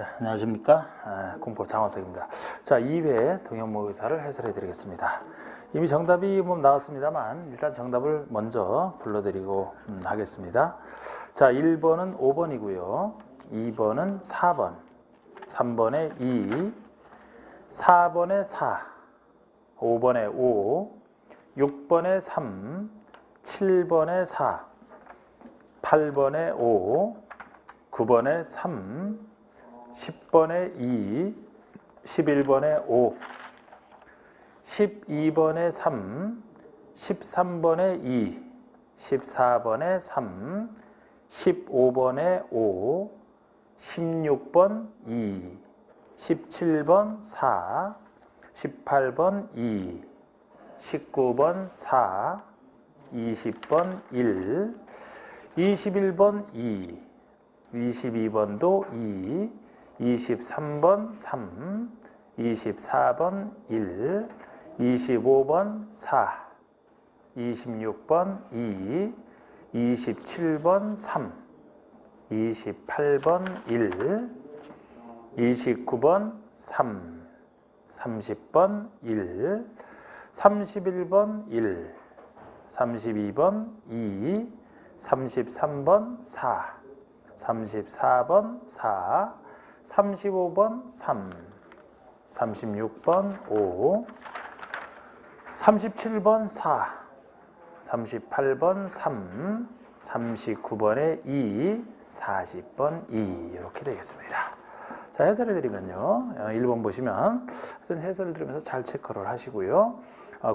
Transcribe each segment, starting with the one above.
자, 안녕하십니까. 공법 장화석입니다. 자, 2회 동형모의사를 해설해 드리겠습니다. 이미 정답이 나왔습니다만 일단 정답을 먼저 불러드리고 하겠습니다. 자, 1번은 5번이고요. 2번은 4번, 3번에 2, 4번에 4, 5번에 5, 6번에 3, 7번에 4, 8번에 5, 9번에 3, 10번에 2, 11번에 5, 12번에 3, 13번에 2, 14번에 3, 15번에 5, 16번 2, 17번 4, 18번 2, 19번 4, 20번 1, 21번 2, 22번도 2, 23번 3, 24번 1, 25번 4, 26번 2, 27번 3, 28번 1, 29번 3, 30번 1, 31번 1, 32번 2, 33번 4, 34번 4, 35번 3, 36번 5, 37번 4, 38번 3, 39번에 2, 40번 2 이렇게 되겠습니다. 자, 해설해 드리면요. 1번 보시면 하여튼 해설을 들으면서 잘 체크를 하시고요.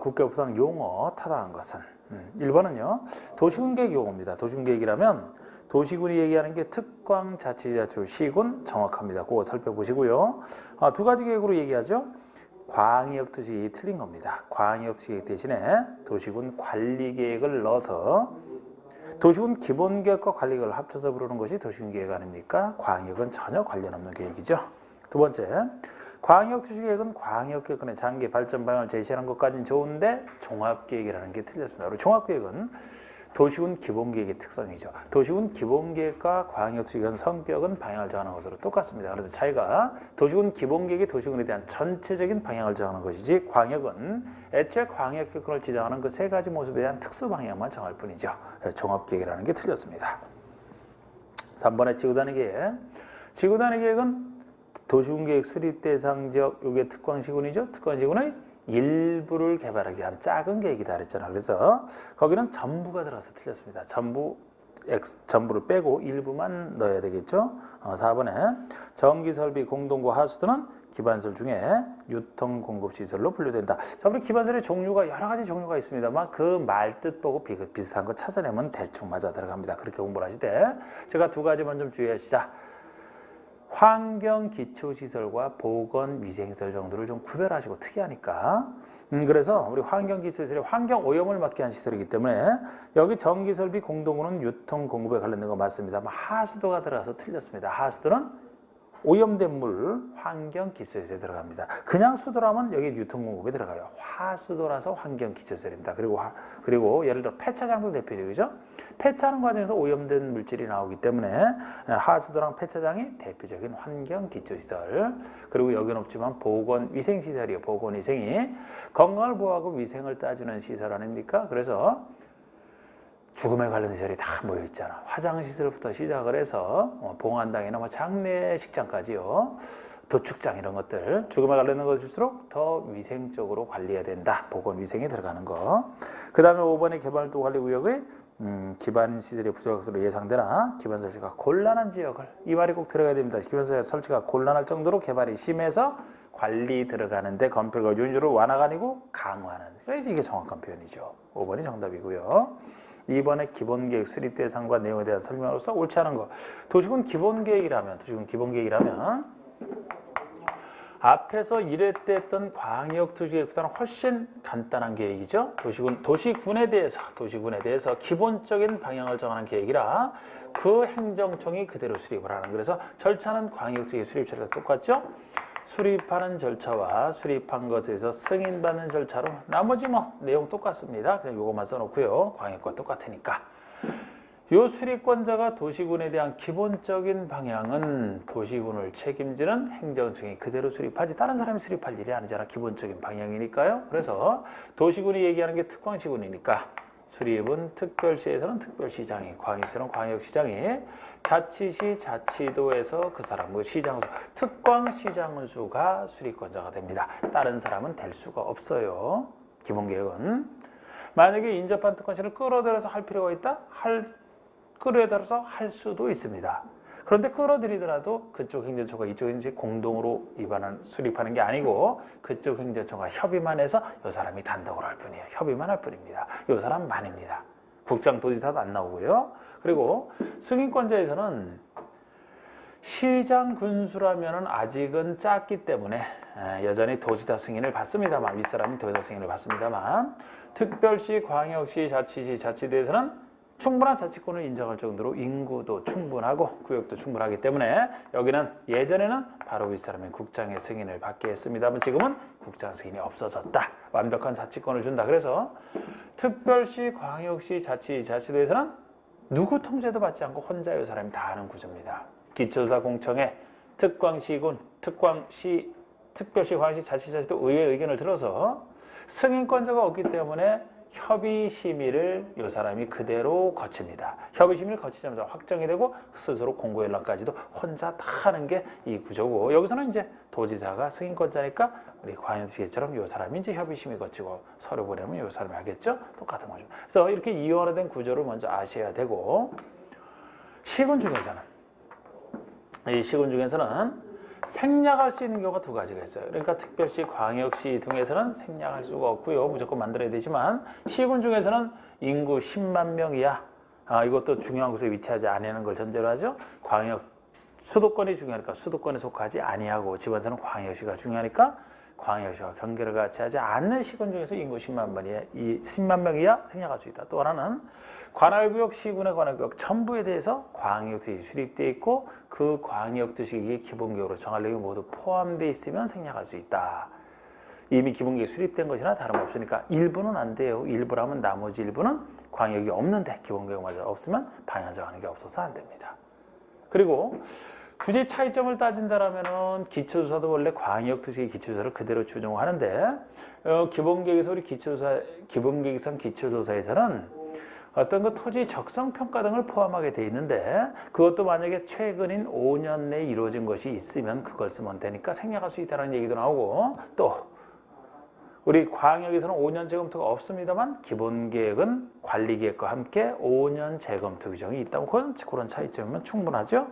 국가부상 용어 타당한 것은 1번은요. 도시군계획 용어입니다. 도시군계획이라면 도시군이 얘기하는 게 특광자치자치 시군 정확합니다. 그거 살펴보시고요. 두 가지 계획으로 얘기하죠. 광역도시계획이 틀린 겁니다. 광역도시계획 대신에 도시군 관리계획을 넣어서 도시군 기본계획과 관리계획을 합쳐서 부르는 것이 도시군계획 아닙니까? 광역은 전혀 관련 없는 계획이죠. 두 번째, 광역도시계획은 광역계획의 장기 발전 방향을 제시하는 것까지는 좋은데 종합계획이라는 게 틀렸습니다. 종합계획은 도시군 기본계획의 특성이죠. 도시군 기본계획과 광역도시계획은 성격은 방향을 정하는 것으로 똑같습니다. 그런데 차이가 도시군 기본계획이 도시군에 대한 전체적인 방향을 정하는 것이지 광역은 애초에 광역계획을 지정하는 그 세 가지 모습에 대한 특수 방향만 정할 뿐이죠. 종합계획이라는 게 틀렸습니다. 3번의 지구단위계획. 지구단위계획은 도시군계획 수립 대상 지역, 이게 특광시군이죠. 특광시군의 일부를 개발하기 위한 작은 계획이다 그랬잖아. 그래서 거기는 전부가 들어가서 틀렸습니다. 전부를 빼고 일부만 넣어야 되겠죠. 4번에 전기설비 공동구 하수도는 기반설 중에 유통공급시설로 분류된다. 자, 우리 기반설의 종류가 여러 가지 종류가 있습니다만 그 말뜻 보고 비슷한 거 찾아내면 대충 맞아 들어갑니다. 그렇게 공부를 하실 때 제가 두 가지만 좀 주의하시자. 환경기초시설과 보건위생시설 정도를 좀 구별하시고 특이하니까 그래서 우리 환경기초시설이 환경오염을 막게 한 시설이기 때문에 여기 전기설비 공동구는 유통공급에 관련된 거 맞습니다. 하수도가 들어가서 틀렸습니다. 하수도는 오염된 물 환경기초시설에 들어갑니다. 그냥 수도라면 여기 유통공급에 들어가요. 화수도라서 환경기초시설입니다. 그리고 예를 들어 폐차장도 대표적이죠. 폐차하는 과정에서 오염된 물질이 나오기 때문에 하수도랑 폐차장이 대표적인 환경기초시설. 그리고 여기는 없지만 보건위생시설이에요. 보건위생이 건강을 보호하고 위생을 따지는 시설 아닙니까? 그래서 죽음에 관련된 시설이 다 모여있잖아. 화장시설부터 시작을 해서 봉안당이나 장례식장까지요. 도축장 이런 것들 죽음에 관련된 것일수록 더 위생적으로 관리해야 된다. 보건위생에 들어가는 거. 그 다음에 5번의 개발도 관리구역의 기반시설의 부족할 것으로 예상되나 기반설치가 곤란한 지역을 이 말이 꼭 들어가야 됩니다. 기반설치가 곤란할 정도로 개발이 심해서 관리 들어가는데 건폐가 윤주를 완화가 아니고 강화하는. 그래서 이게 정확한 표현이죠. 5번이 정답이고요. 2번의 기본계획 수립 대상과 내용에 대한 설명으로서 옳지 않은 거. 도시군 기본계획이라면 앞에서 1회 때 했던 광역도시계획보다는 훨씬 간단한 계획이죠. 도시군에 대해서 기본적인 방향을 정하는 계획이라 그 행정청이 그대로 수립을 하는. 그래서 절차는 광역도시계획 수립 절차가 똑같죠. 수립하는 절차와 수립한 것에서 승인받는 절차로 나머지 내용 똑같습니다. 그냥 요거만 써놓고요. 광역과 똑같으니까. 요 수립권자가 도시군에 대한 기본적인 방향은 도시군을 책임지는 행정청이 그대로 수립하지 다른 사람이 수립할 일이 아니잖아. 기본적인 방향이니까요. 그래서 도시군이 얘기하는 게 특광시군이니까 수립은 특별시에서는 특별시장이, 광역시는 광역시장이, 자치시, 자치도에서 그 사람, 시장수, 특광시장수가 수립권자가 됩니다. 다른 사람은 될 수가 없어요. 기본계획은. 만약에 인접한 특권시를 끌어들여서 할 필요가 있다? 끌어들여서 할 수도 있습니다. 그런데 끌어들이더라도 그쪽 행정처가 이쪽 행정처 공동으로 수립하는 게 아니고 그쪽 행정처가 협의만 해서 이 사람이 단독으로 할 뿐이에요. 협의만 할 뿐입니다. 이 사람만입니다. 국장도지사도 안 나오고요. 그리고 승인권자에서는 시장 군수라면 아직은 작기 때문에 여전히 도지사 승인을 받습니다만 윗사람이 도지사 승인을 받습니다만 특별시, 광역시, 자치시, 자치도에서는 충분한 자치권을 인정할 정도로 인구도 충분하고 구역도 충분하기 때문에 여기는 예전에는 바로 윗사람인 국장의 승인을 받게 했습니다만 지금은 국장 승인이 없어졌다. 완벽한 자치권을 준다. 그래서 특별시, 광역시, 자치도에서는 누구 통제도 받지 않고 혼자 이 사람이 다 하는 구조입니다. 기초조사 공청회, 특광시군, 특별시, 광역시, 자치도 의회 의견을 들어서 승인권자가 없기 때문에 협의 심의를 이 사람이 그대로 거칩니다. 협의 심의를 거치자마자 확정이 되고 스스로 공고 연락까지도 혼자 다 하는 게 이 구조고 여기서는 이제 도지사가 승인권자니까 우리 광역시처럼 이 사람이 이제 협의 심의 거치고 서류 보내면 이 사람이 하겠죠. 똑같은 거죠. 그래서 이렇게 이원화된 구조를 먼저 아셔야 되고 시군 중에서는 생략할 수 있는 경우가 두 가지가 있어요. 그러니까 특별시, 광역시 등에서는 생략할 수가 없고요. 무조건 만들어야 되지만 시군 중에서는 인구 10만 명 이하 이것도 중요한 곳에 위치하지 않는 걸 전제로 하죠. 수도권이 중요하니까 수도권에 속하지 아니하고 지방에서는 광역시가 중요하니까 광역시와 경계를 같이 하지 않는 시군 중에서 인구 10만 명 이하 생략할 수 있다. 또 하나는 관할구역, 시군의 관할구역 전부에 대해서 광역도시 수립되어 있고 그 광역도시의 기본계획으로 정할 내용이 모두 포함되어 있으면 생략할 수 있다. 이미 기본계획 수립된 것이나 다름없으니까 일부는 안 돼요. 일부라면 나머지 일부는 광역이 없는데 기본계획마저 없으면 방향 정하는 게 없어서 안 됩니다. 그리고 굳이 차이점을 따진다라면은 기초조사도 원래 광역도시의 기초조사를 그대로 추종하는데 기본계획에서 우리 기본계획상 기초조사에서는 어떤 그 토지 적성평가 등을 포함하게 돼 있는데 그것도 만약에 최근인 5년 내에 이루어진 것이 있으면 그걸 쓰면 되니까 생략할 수 있다는 얘기도 나오고 또 우리 광역에서는 5년 재검토가 없습니다만 기본계획은 관리계획과 함께 5년 재검토 규정이 있다면 그런 차이점이면 충분하죠.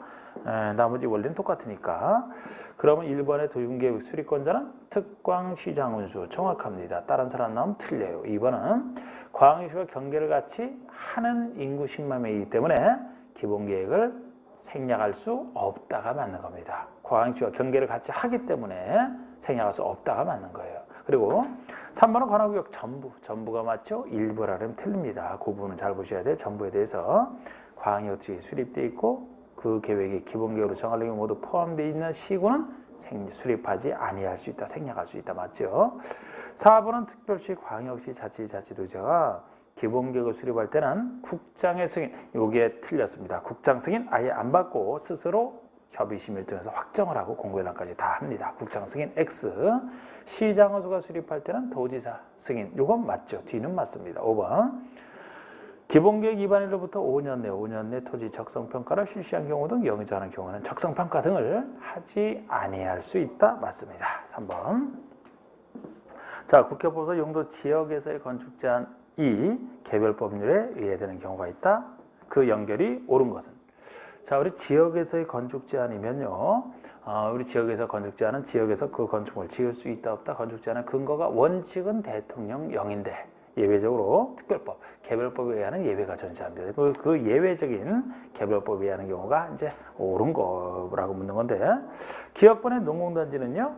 나머지 원리는 똑같으니까. 그러면 1번의 도시계획 수립권자는 특광시장운수 정확합니다. 다른 사람 나오면 틀려요. 2번은 광역시와 경계를 같이 하는 인구 10만 명이기 때문에 기본계획을 생략할 수 없다가 맞는 겁니다. 광역시와 경계를 같이 하기 때문에 생략할 수 없다가 맞는 거예요. 그리고 3번은 관할구역 전부가 맞죠? 일부라면 틀립니다. 그 부분은 잘 보셔야 돼요. 전부에 대해서 광역도시에 수립되어 있고 그 계획이 기본계획으로 정할 내용이 모두 포함되어 있는 시군은 수립하지 아니할 수 있다. 생략할 수 있다. 맞죠? 4번은 특별시, 광역시, 자치도지사가 기본계획을 수립할 때는 국장의 승인, 요게 틀렸습니다. 국장 승인 아예 안 받고 스스로 협의심의를 통해서 확정을 하고 공고연락까지 다 합니다. 국장 승인 X. 시장허수가 수립할 때는 도지사 승인. 요건 맞죠. 뒤는 맞습니다. 5번. 기본계획 위반일로부터 5년 내 토지 적성평가를 실시한 경우 등 영위하는 경우는 적성평가 등을 하지 아니할 수 있다. 맞습니다. 3번. 자, 국회법에서 용도 지역에서의 건축 제한이 개별 법률에 의해되는 경우가 있다. 그 연결이 옳은 것은 자, 우리 지역에서의 건축 제한이면요. 우리 지역에서 건축 제한은 지역에서 그 건축물을 지을 수 있다 없다 건축 제한의 근거가 원칙은 대통령령인데 예외적으로 특별법, 개별법에 의하는 예외가 존재합니다. 그 예외적인 개별법에 의하는 경우가 이제 옳은 거라고 묻는 건데 기업번의 농공단지는요.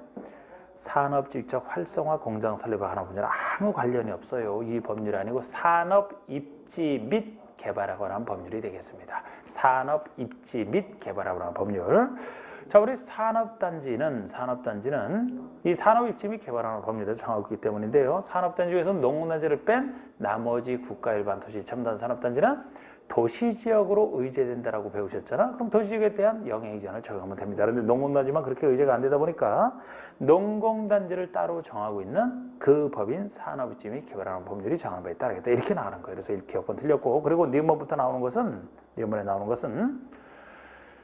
산업 직접 활성화 공장 설립과 하나 법률 아무 관련이 없어요. 이 법률이 아니고 산업 입지 및 개발하거나 하는 법률이 되겠습니다. 산업 입지 및 개발하거나 하는 법률. 자, 우리 산업단지는 이 산업 입지 및 개발하는 법률에서 정하고 있기 때문인데요. 산업단지 중에서 농공단지를 뺀 나머지 국가 일반 도시 첨단 산업단지는 도시지역으로 의제된다라고 배우셨잖아. 그럼 도시지역에 대한 영해의제한을 적용하면 됩니다. 그런데 농공단지만 그렇게 의제가 안 되다 보니까 농공단지를 따로 정하고 있는 그 법인 산업지침이 개발하는 법률이 정하는 바에 따르겠다. 이렇게 나가는 거예요. 그래서 1번 틀렸고, 그리고 니은번부터 나오는 것은, 니은번에 나오는 것은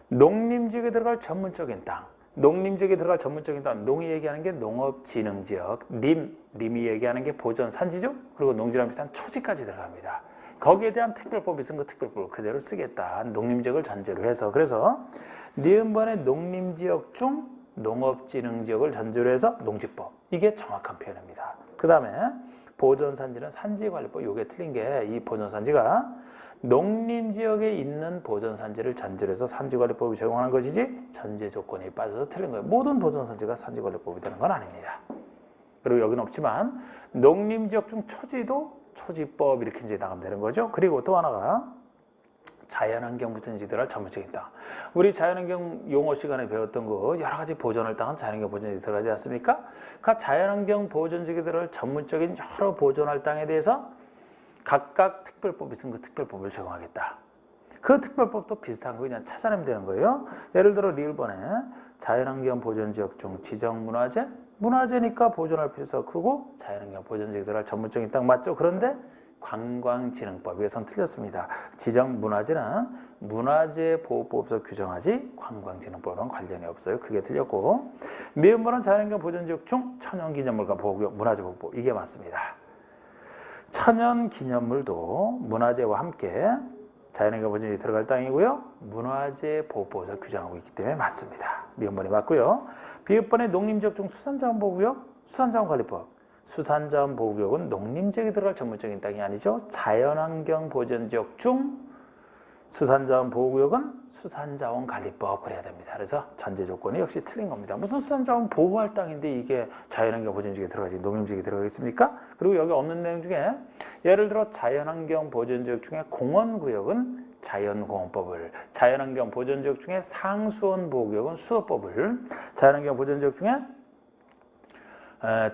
농림지역에 들어갈 전문적인 땅. 농림지역에 들어갈 전문적인 땅, 농이 얘기하는 게 농업진흥지역, 림이 얘기하는 게 보전산지죠. 그리고 농지랑 비슷한 초지까지 들어갑니다. 거기에 대한 특별법이 쓴 거 특별법을 그대로 쓰겠다. 농림지역을 전제로 해서. 그래서 니은번에 농림지역 중 농업진흥지역을 전제로 해서 농지법. 이게 정확한 표현입니다. 그 다음에 보전산지는 산지관리법. 이게 틀린 게 이 보전산지가 농림지역에 있는 보전산지를 전제로 해서 산지관리법이 적용하는 것이지 전제 조건에 빠져서 틀린 거예요. 모든 보전산지가 산지관리법이 되는 건 아닙니다. 그리고 여기는 없지만 농림지역 중 초지도 초지법 이렇게 이제 나가면 되는 거죠. 그리고 또 하나가 자연환경 보전지들을 전문적인 땅. 우리 자연환경 용어 시간에 배웠던 거 여러 가지 보전을 땅은 자연환경 보전지에 들어가지 않습니까? 그 자연환경 보전지들을 전문적인 여러 보존할 땅에 대해서 각각 특별법이 쓴 그 특별법을 적용하겠다. 그 특별법도 비슷한 거 그냥 찾아내면 되는 거예요. 예를 들어 리을번에 자연환경 보전지역 중 지정문화재, 문화재니까 보존할 필요가 크고 자연환경 보전지역에 들어갈 전문적인 땅 맞죠? 그런데 관광진흥법 이것은 틀렸습니다. 지정문화재는 문화재보호법에서 규정하지 관광진흥법은 관련이 없어요. 그게 틀렸고, 미음번은 자연환경 보전지역 중 천연기념물과 보호구역 문화재보호법 이게 맞습니다. 천연기념물도 문화재와 함께 자연환경 보전지역에 들어갈 땅이고요. 문화재보호법에서 규정하고 있기 때문에 맞습니다. 미음번이 맞고요. 비읍번의 농림지역 중 수산자원보호구역, 수산자원관리법. 수산자원보호구역은 농림지역에 들어갈 전문적인 땅이 아니죠. 자연환경 보전지역 중 수산자원보호구역은 수산자원관리법 그래야 됩니다. 그래서 전제 조건이 역시 틀린 겁니다. 무슨 수산자원 보호할 땅인데 이게 자연환경 보전지역에 들어가지 농림지역에 들어가겠습니까? 그리고 여기 없는 내용 중에 예를 들어 자연환경 보전지역 중에 공원구역은 자연공원법을, 자연환경 보전지역 중에 상수원 보호구역은 수어법을, 자연환경 보전지역 중에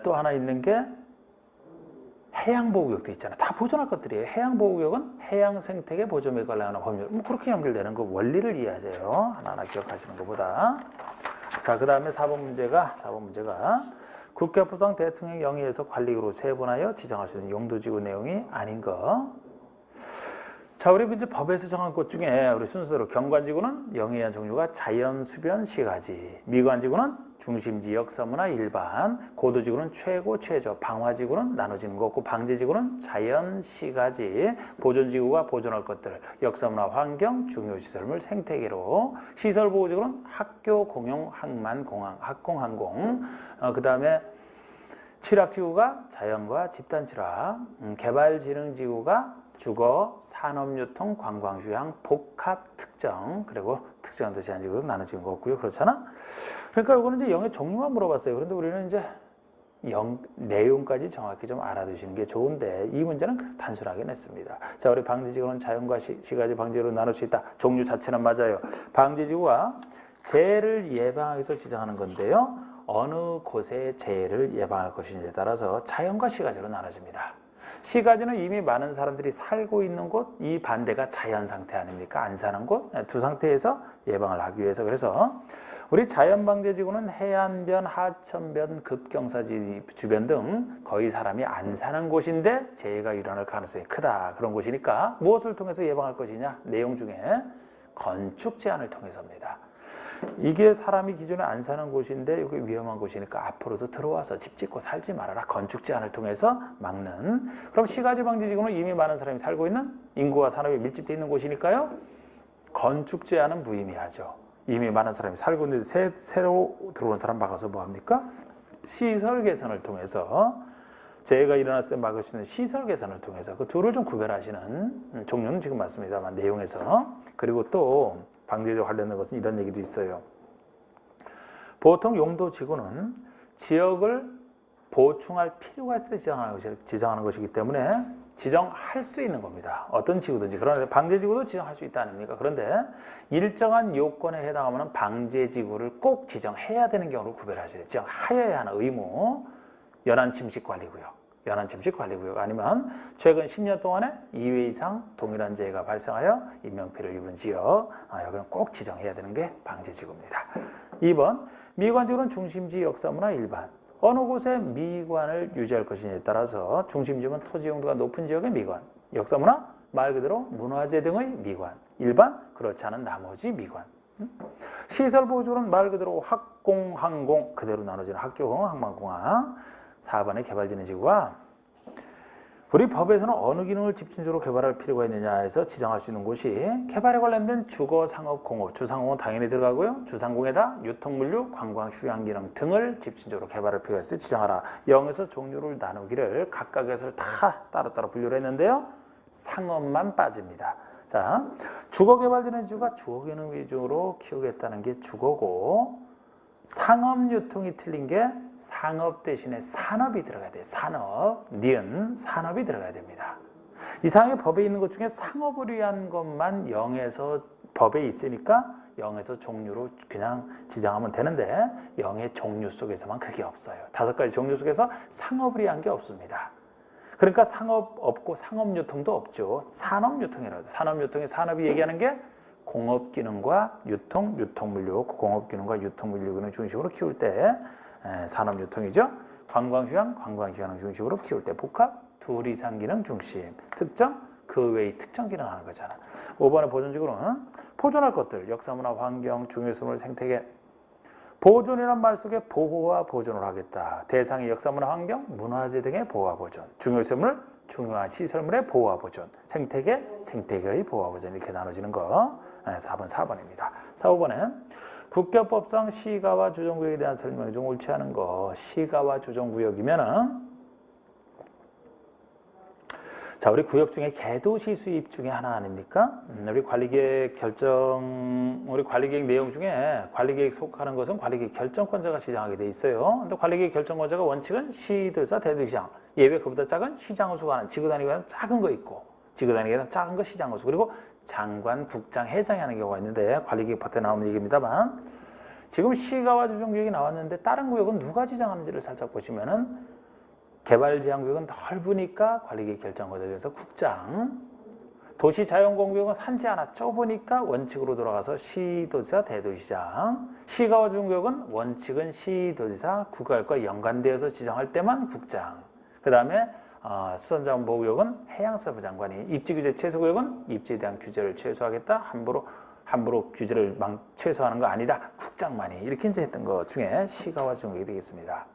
또 하나 있는 게 해양보호구역도 있잖아. 다 보존할 것들이에요. 해양보호구역은 해양생태계 보존에 관련한 법률. 뭐 그렇게 연결되는 거 원리를 이해하세요. 하나하나 기억하시는 것보다. 자, 그 다음에 4번 문제가 국가부상 대통령 영의에서 관리구로 세분하여 지정할 수 있는 용도지구 내용이 아닌 거. 자, 우리 이제 법에서 정한 것 중에 우리 순서대로 경관지구는 영해한 종류가 자연수변 시가지, 미관지구는 중심지 역사문화 일반, 고도지구는 최고 최저, 방화지구는 나눠지는 거 없고 방제지구는 자연 시가지, 보존지구가 보존할 것들, 역사문화 환경, 중요시설물 생태계로, 시설보호지구는 학교 공용 항만 공항, 학공항공, 그 다음에 칠학지구가 자연과 집단칠학, 개발진흥지구가 주거, 산업유통, 관광휴양, 복합특정, 그리고 특정한 도시 안지구도 나눠지는 거 없고요. 그렇잖아? 그러니까 이거는 이제 영의 종류만 물어봤어요. 그런데 우리는 이제 내용까지 정확히 좀 알아두시는 게 좋은데 이 문제는 단순하게 냈습니다. 자, 우리 방제지구는 자연과 시가지 방제로 나눌 수 있다. 종류 자체는 맞아요. 방제지구가 재해를 예방하기 위해서 지정하는 건데요. 어느 곳에 재해를 예방할 것인지에 따라서 자연과 시가지로 나눠집니다. 시가지는 이미 많은 사람들이 살고 있는 곳, 이 반대가 자연 상태 아닙니까? 안 사는 곳, 두 상태에서 예방을 하기 위해서. 그래서 우리 자연방제지구는 해안변, 하천변, 급경사지 주변 등 거의 사람이 안 사는 곳인데 재해가 일어날 가능성이 크다. 그런 곳이니까 무엇을 통해서 예방할 것이냐? 내용 중에 건축 제한을 통해서입니다. 이게 사람이 기존에 안 사는 곳인데 여기 위험한 곳이니까 앞으로도 들어와서 집 짓고 살지 말아라. 건축 제한을 통해서 막는. 그럼 시가지 방지지구는 이미 많은 사람이 살고 있는 인구와 산업이 밀집되어 있는 곳이니까요. 건축 제한은 무의미하죠. 이미 많은 사람이 살고 있는데 새로 들어온 사람 막아서 뭐합니까? 시설 개선을 통해서 재해가 일어났을 때 막을 수 있는 시설 개선을 통해서 그 둘을 좀 구별하시는 종류는 지금 맞습니다만 내용에서. 그리고 또 방제와 관련된 것은 이런 얘기도 있어요. 보통 용도지구는 지역을 보충할 필요가 있을 때 지정하는 것이기 때문에 지정할 수 있는 겁니다. 어떤 지구든지. 그런데 방제지구도 지정할 수 있다 아닙니까? 그런데 일정한 요건에 해당하면 방제지구를 꼭 지정해야 되는 경우를 구별하셔야 돼요. 지정하여야 하는 의무. 연안침식관리구역. 연안침식 관리구역 아니면 최근 10년 동안에 2회 이상 동일한 재해가 발생하여 인명피해를 입은 지역, 여기는 꼭 지정해야 되는 게 방제지구입니다. 2번 미관지구는 중심지 역사문화 일반. 어느 곳에 미관을 유지할 것이냐에 따라서 중심지면 토지 용도가 높은 지역의 미관, 역사문화 말 그대로 문화재 등의 미관, 일반 그렇지 않은 나머지 미관. 시설보조는 말 그대로 학공, 항공 그대로 나눠지는 학교, 항만공항. 4번의 개발진흥지구가 우리 법에서는 어느 기능을 집중적으로 개발할 필요가 있느냐 해서 지정할 수 있는 곳이 개발에 관련된 주거, 상업, 공업, 주상공은 당연히 들어가고요. 주상공에다 유통물류, 관광, 휴양기능 등을 집중적으로 개발할 필요가 있을 때 지정하라. 0에서 종류를 나누기를 각각에서 다 따로따로 분류를 했는데요. 상업만 빠집니다. 자, 주거개발진흥지구가 주거기능 위주로 키우겠다는 게 주거고 상업유통이 틀린 게 상업 대신에 산업이 들어가야 돼요. 산업, 니은 산업이 들어가야 됩니다. 이상의 법에 있는 것 중에 상업을 위한 것만 0에서 법에 있으니까 0에서 종류로 그냥 지정하면 되는데 0의 종류 속에서만 그게 없어요. 5가지 종류 속에서 상업을 위한 게 없습니다. 그러니까 상업 없고 상업유통도 없죠. 산업유통이라고 해요. 산업유통의 산업이 얘기하는 게 공업기능과 유통, 유통물류, 공업기능과 유통물류기능 중심으로 키울 때 산업유통이죠. 관광휴양, 관광휴양 중심으로 키울 때 복합, 둘 이상 기능 중심, 특정, 그 외의 특정 기능 하는 거잖아. 5번의 보존지구는 보존할 것들, 역사문화, 환경, 중요수물, 생태계. 보존이란 말 속에 보호와 보존을 하겠다. 대상이 역사문화, 환경, 문화재 등의 보호와 보존, 중요수물, 중요한 시설물의 보호와 보존, 생태계, 생태계의 보호와 보존 이렇게 나눠지는 거 4번, 4번입니다. 4, 5번에 국교법상 시가와 주정구역에 대한 설명 중 옳지 않은 거 시가와 주정구역이면은 자, 우리 구역 중에 개도시 수입 중에 하나 아닙니까? 우리 관리계획 내용 중에 관리계획 속하는 것은 관리계획 결정권자가 지정하게 돼 있어요. 근데 관리계획 결정권자가 원칙은 시도지사, 대도시장. 예외 그보다 작은 시장을 수반하는 지구단위가 작은 거 있고 지구단위가 작은 거 시장을 수 그리고 장관, 국장, 회장이 하는 경우가 있는데 관리계획 파트에 나오는 얘기입니다만 지금 시가와 주정구역이 나왔는데 다른 구역은 누가 지정하는지를 살짝 보시면은 개발제한구역은 넓으니까 관리계획 결정권자 중에서 국장, 도시자연공구역은 산지 하나 좁으니까 원칙으로 돌아가서 시도지사, 대도시장, 시가와 주정구역은 원칙은 시도지사, 국가과 연관되어서 지정할 때만 국장, 그 다음에 수산자원보호구역은 해양수산부 장관이, 입지규제 최소구역은 입지에 대한 규제를 최소화하겠다, 함부로 규제를 최소화하는 거 아니다, 국장만이 이렇게 이제 했던 것 중에 시가와 주정구역이 되겠습니다.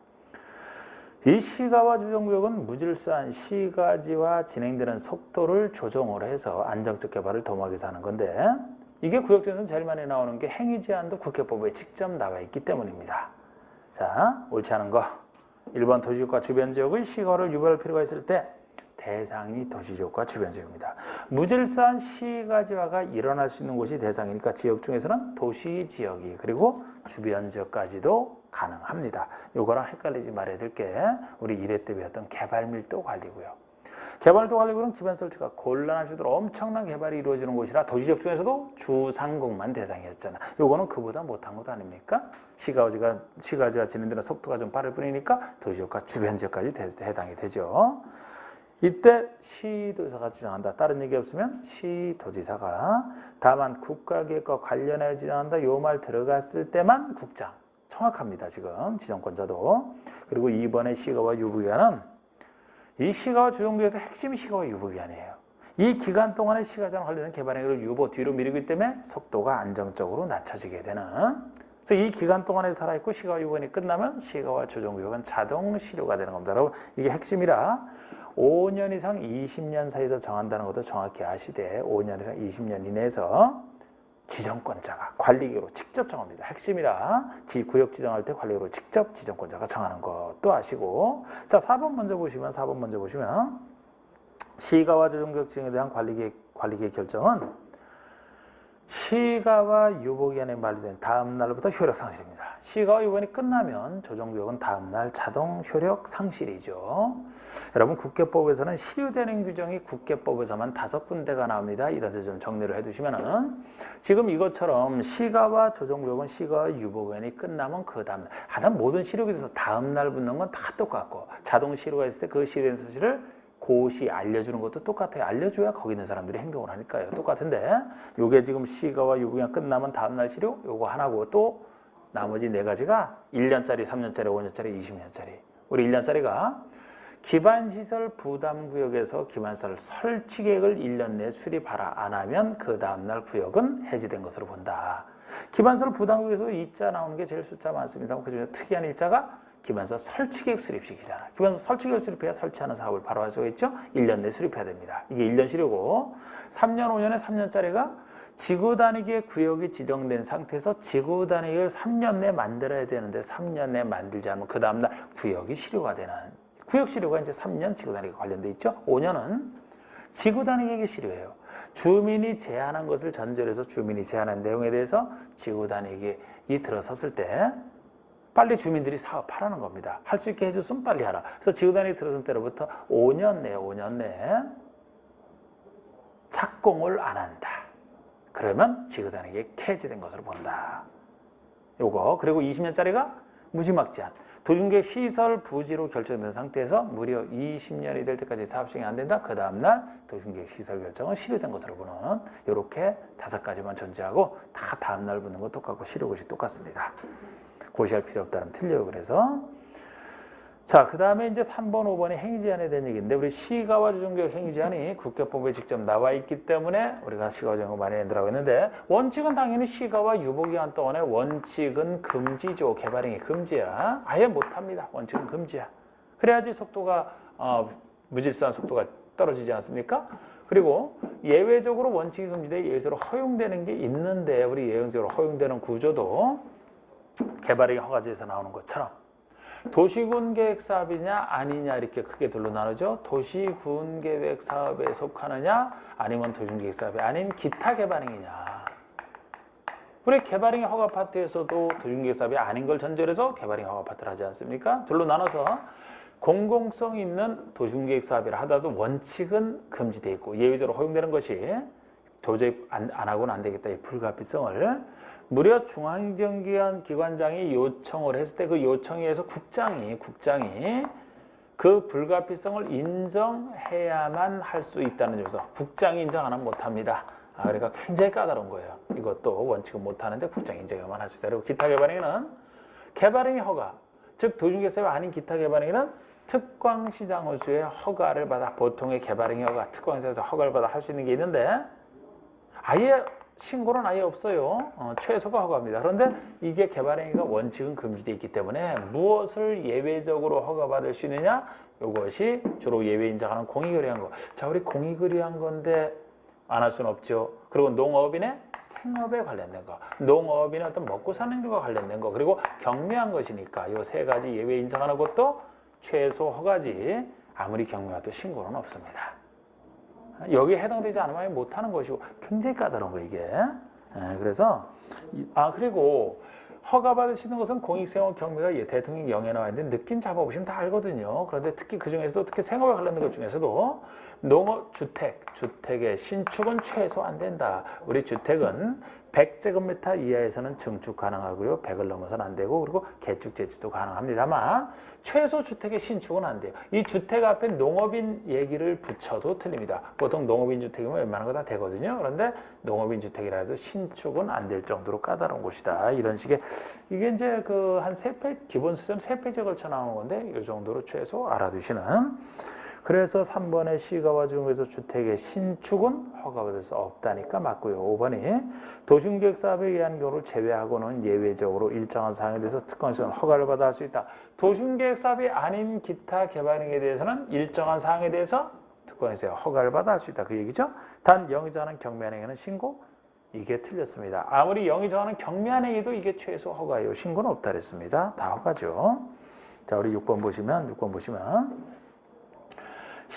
이 시가와 주정구역은 무질서한 시가지와 진행되는 속도를 조정을 해서 안정적 개발을 도모하기 위해서 하는 건데 이게 구역에서는 제일 많이 나오는 게 행위제한도 국회법에 직접 나와 있기 때문입니다. 자, 옳지 않은 거 1번 도시지역과 주변지역의 시가를 유발할 필요가 있을 때 대상이 도시지역과 주변지역입니다. 무질서한 시가지화가 일어날 수 있는 곳이 대상이니까 지역 중에서는 도시지역이 그리고 주변지역까지도 가능합니다. 요거랑 헷갈리지 말아야 될 게 우리 1회 때 배웠던 개발밀도 관리고요. 개발밀도 관리구는 기반 설치가 곤란할 정도로 엄청난 개발이 이루어지는 곳이라 도시지역 중에서도 주상공만 대상이었잖아. 요거는 그보다 못한 것도 아닙니까? 시가지가 진행되는 속도가 좀 빠를 뿐이니까 도시지역과 주변지역까지 해당이 되죠. 이때 시도지사가 지정한다. 다른 얘기 없으면 시도지사가 다만 국가계획과 관련해 지정한다. 요 말 들어갔을 때만 국장. 정확합니다. 지금 지정권자도. 그리고 2번의 시가와 유보기간은 이 시가와 주정구역에서 핵심이 시가와 유보기간이에요. 이 기간 동안에 시가장 관련된 개발행위를 유보 뒤로 미루기 때문에 속도가 안정적으로 낮춰지게 되는 그래서 이 기간 동안에 살아있고 시가와 유보기간이 끝나면 시가와 주정구역은 자동 실효가 되는 겁니다. 여러분 이게 핵심이라 5년 이상 20년 사이에서 정한다는 것도 정확히 아시되 5년 이상 20년 이내에서 지정권자가 관리계획으로 직접 정합니다. 핵심이라 구역 지정할 때 관리계획으로 직접 지정권자가 정하는 것도 아시고 자 4번 먼저 보시면 시가와 주정구역 지정에 대한 관리계획 결정은 시가와 유보기한에 만료된 다음 날부터 효력 상실입니다. 시가와 유보기한이 끝나면 조정구역은 다음 날 자동 효력 상실이죠. 여러분 국계법에서는 실효되는 규정이 국계법에서만 5군데가 나옵니다. 이런 데 좀 정리를 해두시면은 지금 이것처럼 시가와 조정구역은 시가와 유보기한이 끝나면 그 다음 날 하여튼 모든 시력에서 다음 날 붙는 건 다 똑같고 자동 시효가 있을 때 그 시효된 사실을 고시 알려주는 것도 똑같아요. 알려줘야 거기 있는 사람들이 행동을 하니까요. 똑같은데 요게 지금 시가와 유보기한 끝나면 다음날 시료 요거 하나고 또 나머지 4가지가 1년짜리, 3년짜리, 5년짜리, 20년짜리. 우리 1년짜리가 기반시설 부담구역에서 기반시설 설치계획을 1년 내에 수립하라. 안 하면 그 다음날 구역은 해지된 것으로 본다. 기반시설 부담구역에서 이자 나오는 게 제일 숫자 많습니다. 그중에 특이한 일자가 기반시설 설치계획 수립식이잖아. 기반시설 설치계획 수립해야 설치하는 사업을 바로 할 수가 있죠. 1년 내에 수립해야 됩니다. 이게 1년 시료고 3년, 5년에 3년짜리가 지구 단위의 구역이 지정된 상태에서 지구 단위를 3년 내에 만들어야 되는데 3년 내에 만들지 않으면 그 다음날 구역이 시료가 되는 구역 시료가 이제 3년 지구 단위가 관련돼 있죠. 5년은 지구 단위계획이 시료예요. 주민이 제안한 것을 전제로 해서 주민이 제안한 내용에 대해서 지구 단위계획이 들어섰을 때 빨리 주민들이 사업하라는 겁니다. 할 수 있게 해줬으면 빨리 하라. 그래서 지구 단위 들어선 때로부터 5년 내에 착공을 안 한다. 그러면 지구 단위계획 폐지된 것으로 본다. 요거 그리고 20년짜리가 무지막 제한. 도중계획 시설 부지로 결정된 상태에서 무려 20년이 될 때까지 사업 시행이 안 된다. 그 다음날 도중계획 시설 결정은 실효된 것으로 보는 이렇게 5가지만 존재하고 다 다음날 붙는 거 똑같고 실효고시 똑같습니다. 고시할 필요 없다면 틀려요. 그래서 자, 그 다음에 이제 3번, 5번이 행위제한에 대한 얘기인데 우리 시가와 조정구역 행위제한이 국계법에 직접 나와 있기 때문에 우리가 시가와 조정구역 많이 낸다고 했는데 원칙은 당연히 시가와 유보기한 동안에 원칙은 금지죠. 개발행위 금지야. 아예 못합니다. 원칙은 금지야. 그래야지 속도가 무질서한 속도가 떨어지지 않습니까? 그리고 예외적으로 원칙이 금지돼 예외적으로 허용되는 게 있는데 우리 예외적으로 허용되는 구조도 개발행위 허가제에서 나오는 것처럼 도시군계획 사업이냐 아니냐 이렇게 크게 둘로 나누죠. 도시군계획 사업에 속하느냐 아니면 도시군계획 사업이 아닌 기타 개발행위냐. 우리 개발행위 허가 파트에서도 도시군계획 사업이 아닌 걸 전제로 해서 개발행위 허가 파트를 하지 않습니까? 둘로 나눠서 공공성 있는 도시군계획 사업이라 하더라도 원칙은 금지되어 있고 예외적으로 허용되는 것이 도저히 안 하고는 안 되겠다. 이 불가피성을 무려 중앙행정기관장이 요청을 했을 때 그 요청에 의해서 국장이 그 불가피성을 인정해야만 할 수 있다는 점에서 국장이 인정 안 하면 못합니다. 그러니까 굉장히 까다로운 거예요. 이것도 원칙은 못하는데 국장이 인정해야만 할 수 있다. 그리고 기타 개발행위는 개발행위 허가, 즉 도중개사업이 아닌 기타 개발행위는 특광시장호수의 허가를 받아 보통의 개발행위 허가, 특광시장에서 허가를 받아 할 수 있는 게 있는데 아예 신고는 아예 없어요. 최소가 허가입니다. 그런데 이게 개발행위가 원칙은 금지되어 있기 때문에 무엇을 예외적으로 허가받을 수 있느냐? 이것이 주로 예외 인정하는 공익의뢰한 거. 자, 우리 공익의뢰한 건데 안 할 수는 없죠. 그리고 농업인의 생업에 관련된 거, 농업인의 어떤 먹고 사는 것과 관련된 거, 그리고 경미한 것이니까 이 3가지 예외 인정하는 것도 최소 허가지 아무리 경미해도 신고는 없습니다. 여기에 해당되지 않으면 못하는 것이고 굉장히 까다로운 거 이게. 그래서 그리고 허가받을 수 있는 것은 공익생업 경미가 대통령 영에 나와 있는데 느낌 잡아보시면 다 알거든요. 그런데 특히 그 중에서도 특히 생업에 관련된 것 중에서도 농업 주택의 신축은 최소 안 된다. 우리 주택은 100제곱미터 이하에서는 증축 가능하고요. 100을 넘어서는 안 되고 그리고 개축 재축도 가능합니다만 최소 주택의 신축은 안 돼요. 이 주택 앞에 농업인 얘기를 붙여도 틀립니다. 보통 농업인 주택이면 웬만한 거 다 되거든요. 그런데 농업인 주택이라 해도 신축은 안 될 정도로 까다로운 곳이다. 이런 식의 이게 이제 그 한 3페이지 기본 수준 3페이지에 걸쳐 나오는 건데 이 정도로 최소 알아두시는. 그래서 3번의 시가와 조정구역에서 주택의 신축은 허가받을 수 없다니까 맞고요. 5번이 도시계획 사업에 의한 경우를 제외하고는 예외적으로 일정한 사항에 대해서 특권시는 허가를 받아 할 수 있다. 도시계획 사업이 아닌 기타 개발행위에 대해서는 일정한 사항에 대해서 특권에서 허가를 받아 할 수 있다. 그 얘기죠. 단 영이 정하는 경미한 행위는 신고? 이게 틀렸습니다. 아무리 영이 정하는 경미한 행위도 이게 최소 허가예요. 신고는 없다 그랬습니다. 다 허가죠. 자, 우리 6번 보시면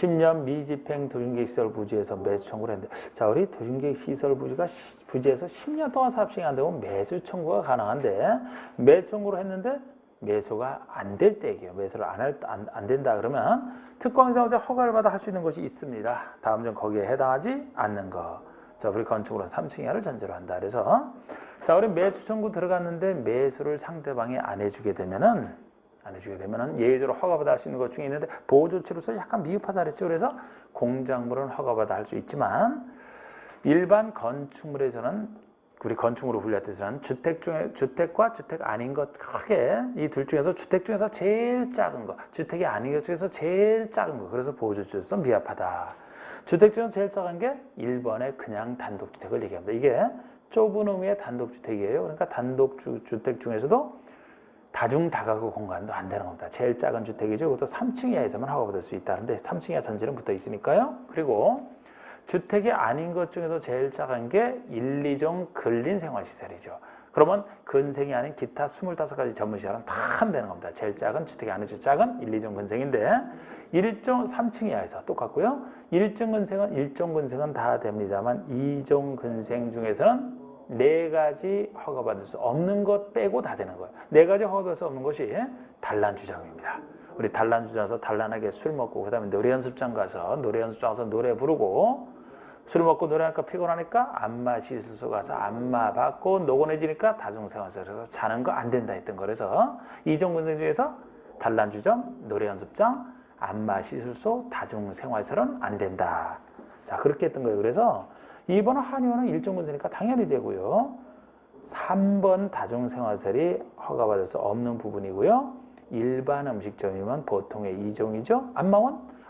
10년 미집행 도중계획시설 부지에서 매수 청구를 했는데, 자, 우리 도중계획시설 부지에서 10년 동안 사업 시행이 안 되고 매수 청구가 가능한데, 매수 청구를 했는데 매수가 안 될 때 얘기예요. 매수를 안 된다 그러면 특광시장에서 허가를 받아 할 수 있는 것이 있습니다. 다음 중 거기에 해당하지 않는 거. 자, 우리 건축으로는 3층 이하를 전제로 한다. 그래서 자, 우리 매수 청구 들어갔는데 매수를 상대방이 안 해주게 되면은 예외적으로 허가받아 할 수 있는 것 중에 있는데, 보호 조치로서 약간 미흡하다 그랬죠. 그래서 공작물은 허가받아 할 수 있지만 일반 건축물에서는, 우리 건축물로 분류해서는 주택과 주택 아닌 것, 크게 이 둘 중에서 주택 중에서 제일 작은 거, 주택이 아닌 것 중에서 제일 작은 거, 그래서 보호 조치로서 미흡하다. 주택 중에서 제일 작은 게 1번의 그냥 단독주택을 얘기합니다. 이게 좁은 의미의 단독주택이에요. 그러니까 단독주택 중에서도 다중다가구 공간도 안 되는 겁니다. 제일 작은 주택이죠. 그것도 3층 이하에서만 허가받을 수 있다는데 3층 이하 전제는 붙어 있으니까요. 그리고 주택이 아닌 것 중에서 제일 작은 게 1, 2종 근린생활시설이죠. 그러면 근생이 아닌 기타 25가지 전문시설은 다 안 되는 겁니다. 제일 작은 주택이 아니죠. 작은 1, 2종 근생인데 1종 3층 이하에서 똑같고요. 1종 근생은 다 됩니다만 2종 근생 중에서는 4가지 허가받을 수 없는 것 빼고 다 되는 거예요. 4가지 허가받을 수 없는 것이 단란주점입니다. 우리 단란주점에서 단란하게 술 먹고 그다음에 노래 연습장 가서 노래 부르고, 술 먹고 노래하니까 피곤하니까 안마 시술소 가서 안마 받고 노곤해지니까 다중생활시설에서 자는 거 안 된다 했던 거라서 2종 근생 중에서 단란주점, 노래 연습장, 안마 시술소, 다중생활시설은 안 된다. 자, 그렇게 했던 거예요. 그래서 2번은 한의원은 1종 근생이니까 당연히 되고요. 3번 다중생활시설이 허가받을 수 없는 부분이고요. 일반 음식점이면 보통의 2종이죠.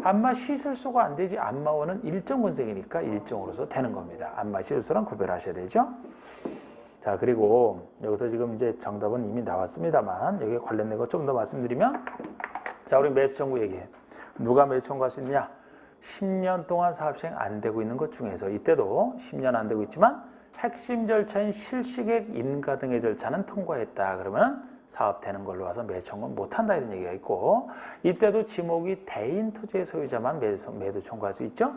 안마 시술소가 안 되지. 안마원은 1종 근생이니까 1종으로서 되는 겁니다. 안마 시술소랑 구별하셔야 되죠. 자, 그리고 여기서 지금 이제 정답은 이미 나왔습니다만 여기에 관련된 거 좀 더 말씀드리면, 자, 우리 매수 청구 얘기해. 누가 매수 청구할 수 있느냐? 10년 동안 사업 시행 안 되고 있는 것 중에서, 이때도 10년 안 되고 있지만 핵심 절차인 실시계획 인가 등의 절차는 통과했다. 그러면 사업되는 걸로 와서 매수 청구 못한다 이런 얘기가 있고, 이때도 지목이 대인 토지의 소유자만 매수 청구할 수 있죠.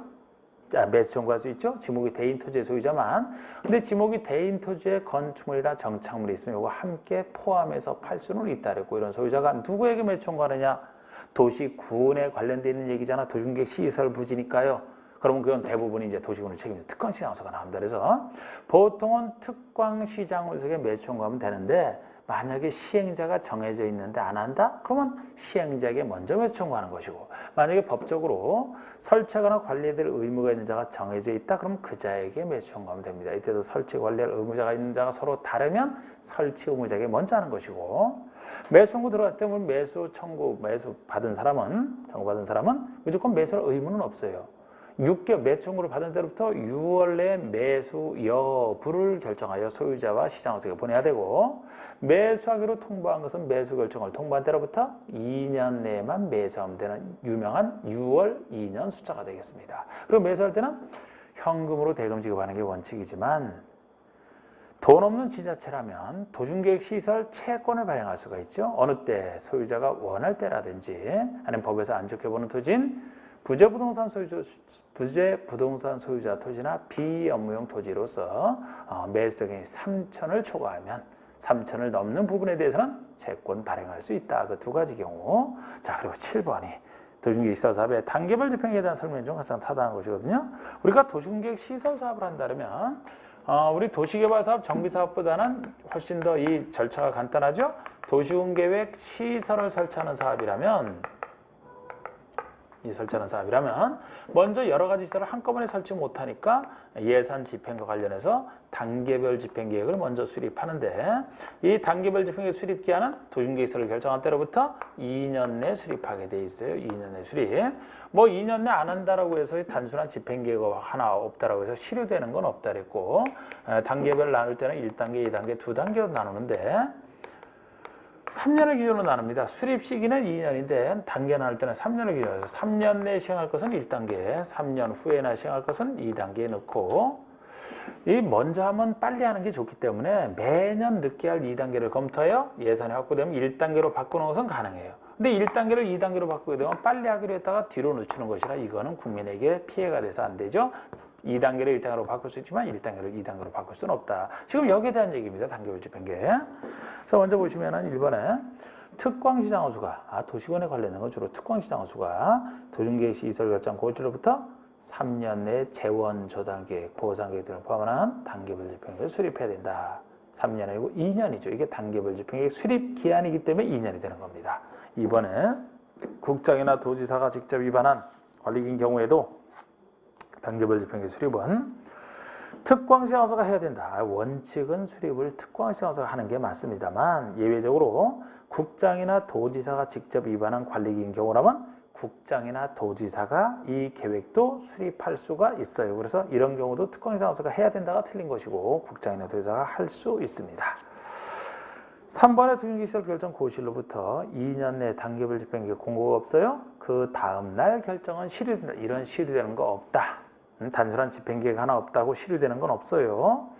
매수 청구할 수 있죠. 지목이 대인 토지의 소유자만. 근데 지목이 대인 토지의 건축물이나 정착물이 있으면 이거 함께 포함해서 팔 수는 있다 그랬고, 이런 소유자가 누구에게 매수 청구하느냐? 도시군에 관련되어 있는 얘기잖아. 도중계획 시설 부지니까요. 그러면 그건 대부분이 이제 도시군을 책임져 특광시장소가 나옵니다. 그래서 보통은 특광시장소에 매수 청구하면 되는데, 만약에 시행자가 정해져 있는데 안 한다? 그러면 시행자에게 먼저 매수 청구하는 것이고, 만약에 법적으로 설치하거나 관리될 의무가 있는 자가 정해져 있다? 그러면 그 자에게 매수 청구하면 됩니다. 이때도 설치 관리할 의무자가 있는 자가 서로 다르면 설치 의무자에게 먼저 하는 것이고, 매수 청구 들어갔을 때 매수 받은 사람은 무조건 매수할 의무는 없어요. 6개월 매수 청구를 받은 때부터 6월 내에 매수 여부를 결정하여 소유자와 시장소에게 보내야 되고, 매수하기로 통보한 것은 매수 결정을 통보한 때로부터 2년 내에만 매수하면 되는 유명한 6월 2년 숫자가 되겠습니다. 그리고 매수할 때는 현금으로 대금 지급하는 게 원칙이지만, 돈 없는 지자체라면 도중계획 시설 채권을 발행할 수가 있죠. 어느 때 소유자가 원할 때라든지, 아니면 법에서 안 좋게 보는 토지인 부재부동산 소유자 토지나 비업무용 토지로서 매수액이 3천을 초과하면 3천을 넘는 부분에 대해서는 채권 발행할 수 있다. 그 두 가지 경우. 자, 그리고 7번이 도중계획 시설 사업의 단계별 집행에 대한 설명 중 가장 타당한 것이거든요. 우리가 도중계획 시설 사업을 한다면 우리 도시개발사업, 정비사업보다는 훨씬 더 이 절차가 간단하죠. 도시군계획 시설을 설치하는 사업이라면 먼저 여러 가지 시설을 한꺼번에 설치 못하니까 예산 집행과 관련해서 단계별 집행계획을 먼저 수립하는데, 이 단계별 집행계획 수립 기한은 도중계획 시설을 결정한 때로부터 2년 내 수립하게 돼 있어요. 2년 내 수립. 2년 내 안 한다라고 해서 단순한 집행계획 하나 없다라고 해서 실효되는 건 없다 그랬고, 단계별 나눌 때는 1단계, 2단계, 2단계로 나누는데 3년을 기준으로 나눕니다. 수립 시기는 2년인데 단계 나눌 때는 3년을 기준으로 해서 3년 내에 시행할 것은 1단계, 3년 후에나 시행할 것은 2단계에 넣고, 이 먼저 하면 빨리 하는 게 좋기 때문에 매년 늦게 할 2단계를 검토하여 예산이 확보되면 1단계로 바꾸는 것은 가능해요. 근데 1단계를 2단계로 바꾸게 되면 빨리 하기로 했다가 뒤로 늦추는 것이라 이거는 국민에게 피해가 돼서 안 되죠. 2단계를 1단계로 바꿀 수 있지만 1단계를 2단계로 바꿀 수는 없다. 지금 여기에 대한 얘기입니다. 단계별 집행계. 그래서 먼저 보시면은 1번에 특광시장 허수가, 도시군에 관련된 건 주로 특광시장 허수가 도중계획 시설 결정 고지로부터 3년 내 재원 조달계획, 보상계획 등을 포함한 단계별 집행계획을 수립해야 된다. 3년 아니고 2년이죠. 이게 단계별 집행계획 수립 기한이기 때문에 2년이 되는 겁니다. 2번에 국장이나 도지사가 직접 위반한 관리기인 경우에도 단계별 집행계획 수립은 특광시장 허수가 해야 된다. 원칙은 수립을 특광시장 허수가 하는 게 맞습니다만 예외적으로 국장이나 도지사가 직접 위반한 관리기인 경우라면 국장이나 도지사가 이 계획도 수립할 수가 있어요. 그래서 이런 경우도 특광시장 허수가 해야 된다가 틀린 것이고 국장이나 도지사가 할 수 있습니다. 3번의 도중기시설 결정 고시로부터 2년 내 단계별 집행계획 공고가 없어요. 그 다음 날 결정은 실효된다. 이런 실효되는 거 없다. 단순한 집행계획 하나 없다고 실효되는 건 없어요.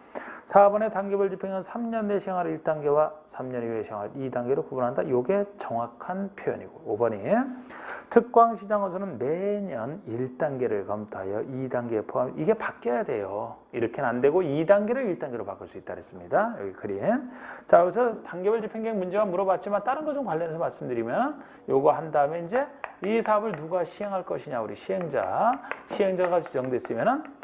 4번의 단계별 집행은 3년 내 시행할 1단계와 3년 이후에 시행할 2단계로 구분한다. 이게 정확한 표현이고 5번이 특광시장 허수는 매년 1단계를 검토하여 2단계에 포함. 이게 바뀌어야 돼요. 이렇게는 안 되고 2단계를 1단계로 바꿀 수 있다 그랬습니다. 여기 그림. 자, 여기서 단계별 집행계획 문제만 물어봤지만 다른 거 좀 관련해서 말씀드리면 요거 한 다음에 이제 이 사업을 누가 시행할 것이냐. 우리 시행자가 지정됐으면은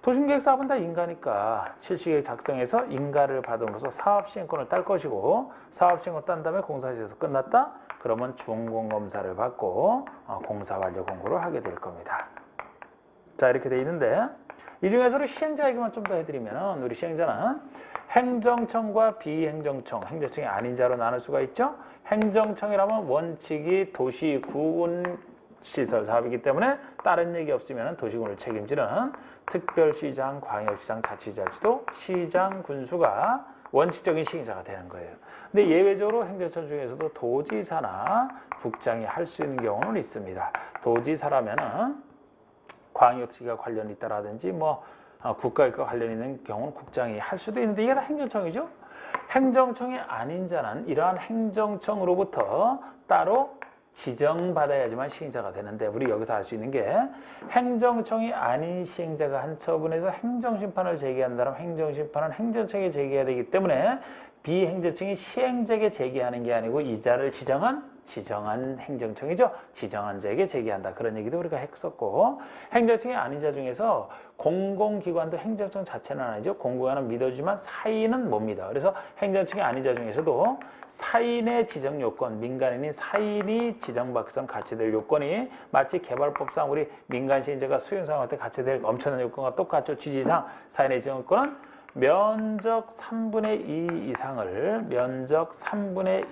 도심계획 사업은 다 인가니까 실시계획 작성해서 인가를 받음으로써 사업시행권을 딸 것이고 사업시행권 딴 다음에 공사시에서 끝났다? 그러면 준공검사를 받고 공사 완료 공고를 하게 될 겁니다. 자, 이렇게 돼 있는데 이 중에서 우리 시행자 얘기만 좀 더 해드리면 우리 시행자는 행정청과 비행정청, 행정청이 아닌 자로 나눌 수가 있죠. 행정청이라면 원칙이 도시, 군, 시설 사업이기 때문에 다른 얘기 없으면 도시군을 책임지는 특별시장, 광역시장, 자치자치도 시장, 군수가 원칙적인 시행자가 되는 거예요. 근데 예외적으로 행정청 중에서도 도지사나 국장이 할 수 있는 경우는 있습니다. 도지사라면은 광역시가 관련이 있다라든지 국가일과 관련 있는 경우는 국장이 할 수도 있는데 이게 다 행정청이죠. 행정청이 아닌 자는 이러한 행정청으로부터 따로 지정받아야지만 시행자가 되는데 우리 여기서 알 수 있는 게 행정청이 아닌 시행자가 한 처분에서 행정심판을 제기한다면 행정심판은 행정청에 제기해야 되기 때문에 비행정청이 시행자에게 제기하는 게 아니고 이자를 지정한 행정청이죠. 지정한 자에게 제기한다. 그런 얘기도 우리가 했었고 행정청이 아닌 자 중에서 공공기관도 행정청 자체는 아니죠. 공공기관은 믿어주지만 사인은 못 믿어. 그래서 행정청이 아닌 자 중에서도 사인의 지정 요건, 민간인인 사인이 지정받기 전 같이 될 요건이 마치 개발법상 우리 민간 시행자가 수용사항할 때 같이 될 엄청난 요건과 똑같죠. 취지상 사인의 지정 요건은 면적 3분의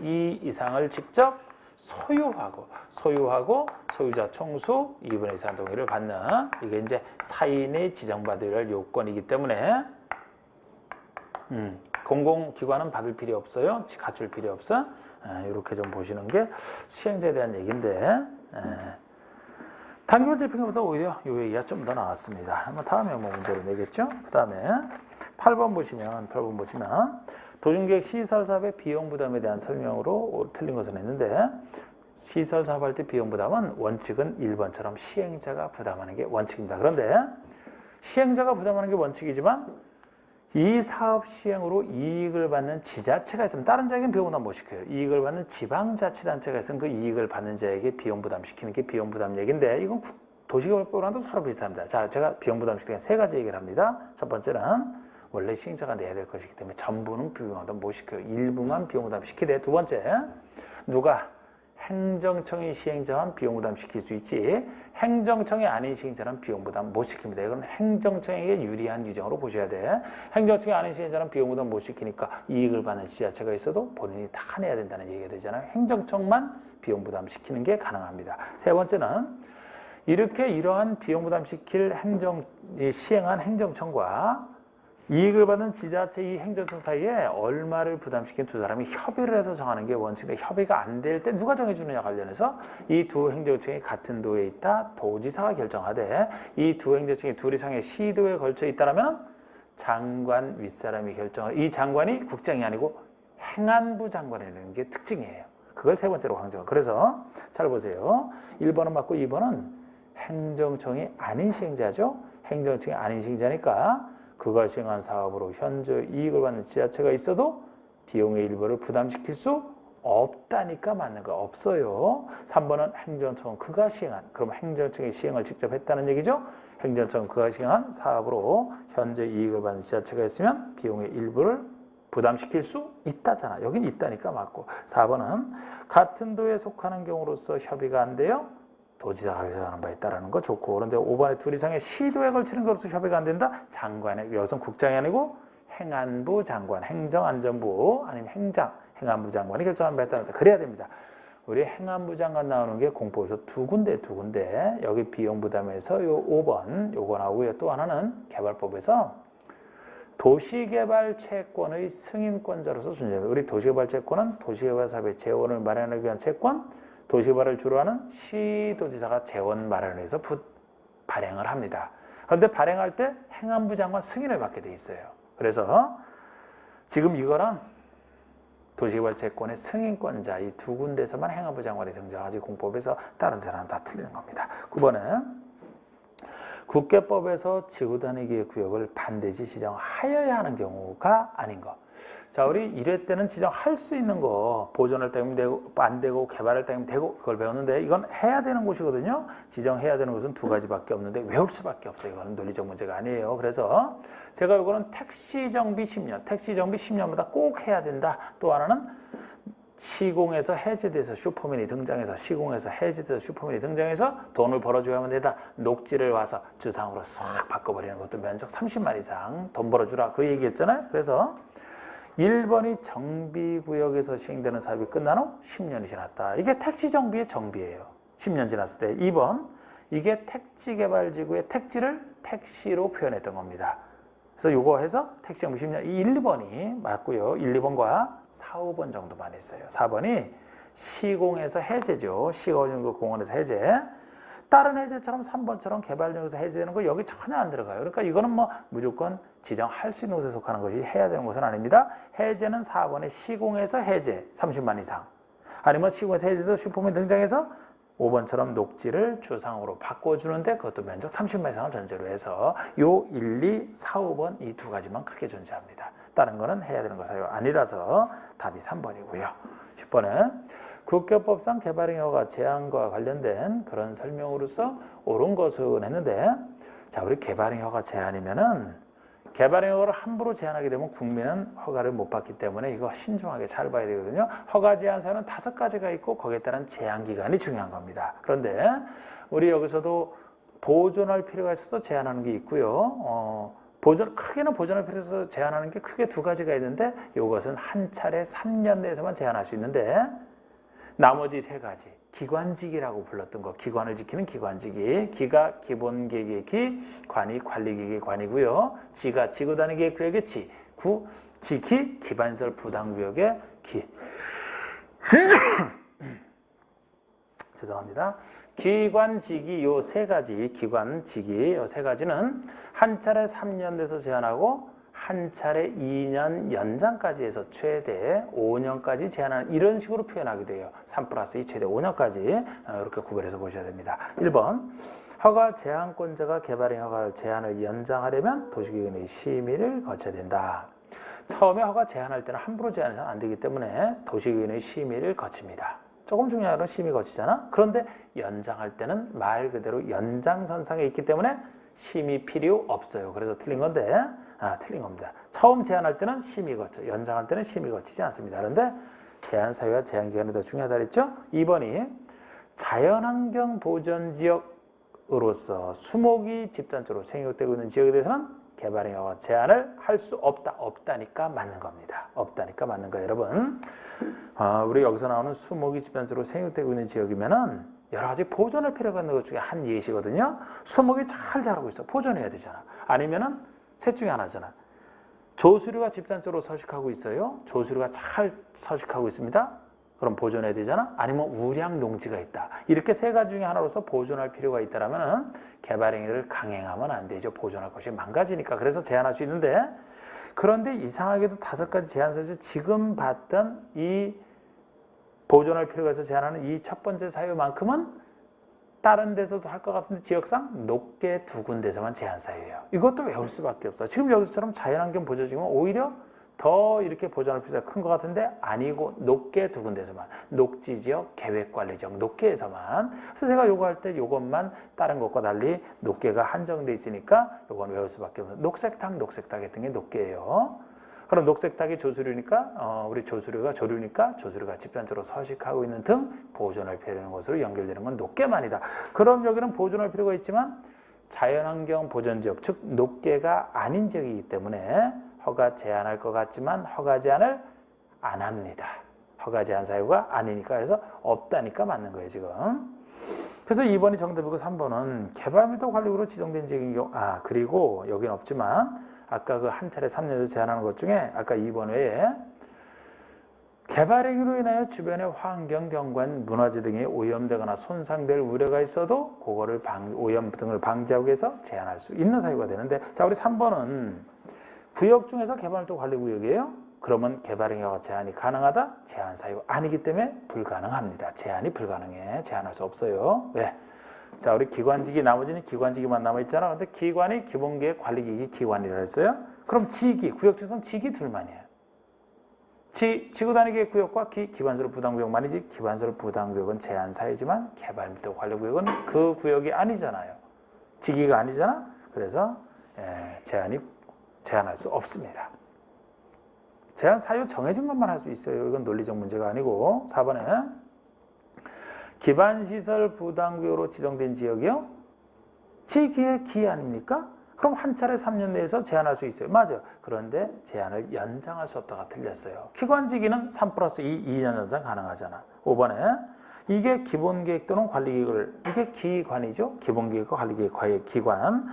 2 이상을 직접 소유하고 소유자 총수 2분의 2 이상 동의를 받는 이게 이제 사인이 지정받을 요건이기 때문에 공공기관은 받을 필요 없어요. 갖출 필요 없어. 이렇게 좀 보시는 게 시행자에 대한 얘기인데 단계별 집행보다 오히려 이 얘기가 좀 더 나왔습니다. 다음에 문제를 내겠죠. 그 다음에 8번 보시면 도중계획 시설사업의 비용 부담에 대한 설명으로 틀린 것은 했는데 시설사업 할 때 비용 부담은 원칙은 1번처럼 시행자가 부담하는 게 원칙입니다. 그런데 시행자가 부담하는 게 원칙이지만 이 사업 시행으로 이익을 받는 지자체가 있으면 다른 자에게는 비용 부담 못 시켜요. 이익을 받는 지방자치단체가 있으면 그 이익을 받는 자에게 비용 부담 시키는 게 비용 부담 얘기인데 이건 도시개발법이랑도 서로 비슷합니다. 자, 제가 비용 부담 시키는 세 가지 얘기를 합니다. 첫 번째는 원래 시행자가 내야 될 것이기 때문에 전부는 비용 부담 못 시켜요. 일부만 비용 부담 시키되 두 번째 누가 행정청이 시행자만 비용 부담 시킬 수 있지 행정청이 아닌 시행자는 비용 부담 못 시킵니다. 이건 행정청에게 유리한 규정으로 보셔야 돼. 행정청이 아닌 시행자는 비용 부담 못 시키니까 이익을 받는 지자체가 있어도 본인이 다 내야 된다는 얘기가 되잖아요. 행정청만 비용 부담 시키는 게 가능합니다. 세 번째는 이러한 비용 부담 시킬 시행한 행정청과 이익을 받는 지자체 이 행정청 사이에 얼마를 부담시킨 두 사람이 협의를 해서 정하는 게 원칙인데 협의가 안 될 때 누가 정해주느냐 관련해서 이 두 행정청이 같은 도에 있다 도지사가 결정하되 이 두 행정청이 둘 이상의 시도에 걸쳐 있다면 장관 윗사람이 결정을 이 장관이 국장이 아니고 행안부 장관이라는 게 특징이에요. 그걸 세 번째로 강조한. 그래서 잘 보세요. 1번은 맞고 2번은 행정청이 아닌 시행자죠. 행정청이 아닌 시행자니까 그가 시행한 사업으로 현재 이익을 받는 지자체가 있어도 비용의 일부를 부담시킬 수 없다니까 맞는 거. 없어요. 3번은 행정청은 그가 시행한, 그럼 행정청이 시행을 직접 했다는 얘기죠. 행정청은 그가 시행한 사업으로 현재 이익을 받는 지자체가 있으면 비용의 일부를 부담시킬 수 있다잖아. 여긴 있다니까 맞고. 4번은 같은 도에 속하는 경우로서 협의가 안 돼요. 도지사가 결정하는 바에 따르는 거 좋고. 그런데 5번에 둘 이상의 시도에 걸치는 것으로서 협의가 안 된다. 장관의, 여기서는 국장이 아니고 행안부 장관, 행정안전부 아니면 행안부 장관이 결정하는 바에 따른다. 그래야 됩니다. 우리 행안부 장관 나오는 게 공법에서 두 군데. 여기 비용 부담에서 요 5번 요거 나오고요. 또 하나는 개발법에서 도시개발 채권의 승인권자로서 존재합니다. 우리 도시개발 채권은 도시개발 사업의 재원을 마련하기 위한 채권, 도시개발을 주로 하는 시도지사가 재원 마련을 해서 발행을 합니다. 그런데 발행할 때 행안부 장관 승인을 받게 돼 있어요. 그래서 지금 이거랑 도시개발 채권의 승인권자 이 두 군데서만 행안부 장관이 등장하지 공법에서 다른 사람은 다 틀리는 겁니다. 9번은 국계법에서 지구단위계획 구역을 반드시 지정하여야 하는 경우가 아닌 것. 자, 우리 1회 때는 지정할 수 있는 거 보존할 때면 되고 안 되고 개발할 때면 되고 그걸 배웠는데 이건 해야 되는 곳이거든요. 지정해야 되는 곳은 두 가지밖에 없는데 외울 수밖에 없어요. 이거는 논리적 문제가 아니에요. 그래서 제가 이거는 택시 정비 10년보다 꼭 해야 된다. 또 하나는 시공에서 해제돼서 슈퍼맨이 등장해서 슈퍼맨이 등장해서 돈을 벌어줘야 하면 되다. 녹지를 와서 주상으로 싹 바꿔버리는 것도 면적 30만 이상 돈 벌어주라 그 얘기했잖아요. 그래서 1번이 정비구역에서 시행되는 사업이 끝난 후 10년이 지났다. 이게 택지 정비의 정비예요. 10년 지났을 때. 2번 이게 택지개발지구의 택지를 택시로 표현했던 겁니다. 그래서 요거 해서 택시 정비 10년 1번이 맞고요. 1, 2번과 4, 5번 정도만 했어요. 4번이 시공에서 해제죠. 시공에서 해제. 다른 해제처럼 3번처럼 개발용에서 해제되는 거 여기 전혀 안 들어가요. 그러니까 이거는 뭐 무조건 지정할 수 있는 곳에 속하는 것이 해야 되는 것은 아닙니다. 해제는 4번의 시공에서 해제 30만 이상 아니면 시공에서 해제도 슈퍼맨 등장해서 5번처럼 녹지를 주상으로 바꿔주는데 그것도 면적 30만 이상을 전제로 해서 요 1, 2, 4, 5번 이 두 가지만 크게 존재합니다. 다른 거는 해야 되는 것이 아니라서 답이 3번이고요. 10번은 국교법상 개발행위가 제한과 관련된 그런 설명으로서 옳은 것은 했는데 자 우리 개발행위가 제한이면은 개발행위를 함부로 제한하게 되면 국민은 허가를 못 받기 때문에 이거 신중하게 잘 봐야 되거든요. 허가 제한 사유는 5가지가 있고 거기에 따른 제한 기간이 중요한 겁니다. 그런데 우리 여기서도 보존할 필요가 있어서 제한하는 게 있고요. 크게는 보존할 필요가 있어서 제한하는 게 크게 2가지가 있는데 이것은 한 차례 3년 내에서만 제한할 수 있는데 나머지 3가지 기관직이라고 불렀던 거 기관을 지키는 기관직이 기가 기본계획의 기, 관이 관리계획의 관이고요. 지가 지구단위계획 구역의 지, 지기 기반시설 부담구역의 기 죄송합니다. 기관직이 요 3가지 기관직이 요 3가지는 한 차례 3년 돼서 제한하고 한 차례 2년 연장까지 해서 최대 5년까지 제한하는 이런 식으로 표현하게 돼요. 3+2 최대 5년까지 이렇게 구별해서 보셔야 됩니다. 1번 허가 제한권자가 개발행 허가 제한을 연장하려면 도시기관의 심의를 거쳐야 된다. 처음에 허가 제한할 때는 함부로 제한해서는 안 되기 때문에 도시기관의 심의를 거칩니다. 조금 중요한 건 심의 거치잖아. 그런데 연장할 때는 말 그대로 연장선상에 있기 때문에 심의 필요 없어요. 그래서 틀린 건데 틀린 겁니다. 처음 제한할 때는 심의 거쳐, 연장할 때는 심의 거치지 않습니다. 그런데 제한 사유와 제한 기간이 더 중요하다 그랬죠? 2번이 자연환경 보전지역으로서 수목이 집단적으로 생육되고 있는 지역에 대해서는 개발행위와 제한을 할 수 없다니까 맞는 겁니다. 없다니까 맞는 거예요, 여러분. 우리 여기서 나오는 수목이 집단적으로 생육되고 있는 지역이면은 여러 가지 보존할 필요가 있는 것 중에 한 예시거든요. 수목이 잘 자라고 있어. 보존해야 되잖아. 아니면은 셋 중에 하나잖아. 조수류가 집단적으로 서식하고 있어요. 조수류가 잘 서식하고 있습니다. 그럼 보존해야 되잖아. 아니면 우량 농지가 있다. 이렇게 3가지 중에 하나로서 보존할 필요가 있다라면은 개발행위를 강행하면 안 되죠. 보존할 것이 망가지니까. 그래서 제한할 수 있는데 그런데 이상하게도 5가지 제한 사유에서 지금 봤던 이 보존할 필요가 있어 제한하는 이 첫 번째 사유만큼은 다른 데서도 할 것 같은데 지역상 높게 두 군데서만 제한 사유예요. 이것도 외울 수밖에 없어. 지금 여기서처럼 자연환경 보존지역은 오히려 더 이렇게 보존할 필요가 큰 것 같은데 아니고 높게 두 군데서만, 녹지지역, 계획관리지역, 높게에서만. 그래서 제가 요거 할 때 요것만 다른 것과 달리 높게가 한정돼 있으니까 요건 외울 수밖에 없어요. 녹색탁 같은 게 높게예요. 그럼 녹색탁이 조수류니까 우리 조수류가 조류니까 조수류가 집단적으로 서식하고 있는 등 보존할 필요가 있는 것으로 연결되는 건 높게만이다. 그럼 여기는 보존할 필요가 있지만 자연환경 보존지역, 즉 높게가 아닌 지역이기 때문에 허가 제한할 것 같지만 허가 제한을 안 합니다. 허가 제한 사유가 아니니까. 그래서 없다니까 맞는 거예요 지금. 그래서 2번이 정답이고 3번은 개발밀도 관리구로 지정된 지역인 경우, 그리고 여기는 없지만 아까 그 한 차례 3년을 제한하는 것 중에 아까 2번 외에 개발행위로 인하여 주변의 환경, 경관, 문화재 등이 오염되거나 손상될 우려가 있어도 그거를 오염 등을 방지하기 위해서 제한할 수 있는 사유가 되는데, 자 우리 3번은 구역 중에서 개발밀도 관리구역이에요. 그러면 개발행위가 제한이 가능하다? 제한 사유 아니기 때문에 불가능합니다. 제한이 불가능해. 제한할 수 없어요. 왜? 자, 우리 기관지기, 나머지는 기관지기만 남아있잖아. 근데 기관이 기본계획 관리기기 기관이라 했어요. 그럼 지기, 구역 중에서는 지기 둘만이에요. 지구단위 구역과 기반설 부담구역만이지, 기반설 부담구역은 제한 사유지만 개발밀도 관리구역은 그 구역이 아니잖아요. 지기가 아니잖아. 그래서 제한할 수 없습니다. 제한 사유 정해진 것만 할 수 있어요. 이건 논리적 문제가 아니고. 4번에 기반시설 부담구역으로 지정된 지역이요? 지기의 기 아닙니까? 그럼 한 차례 3년 내에서 제한할 수 있어요. 맞아요. 그런데 제한을 연장할 수 없다가 틀렸어요. 기관지기는 3+2, 2년 연장 가능하잖아. 5번에 이게 기본계획 또는 관리계획을, 이게 기관이죠. 기본계획과 관리계획과의 기관.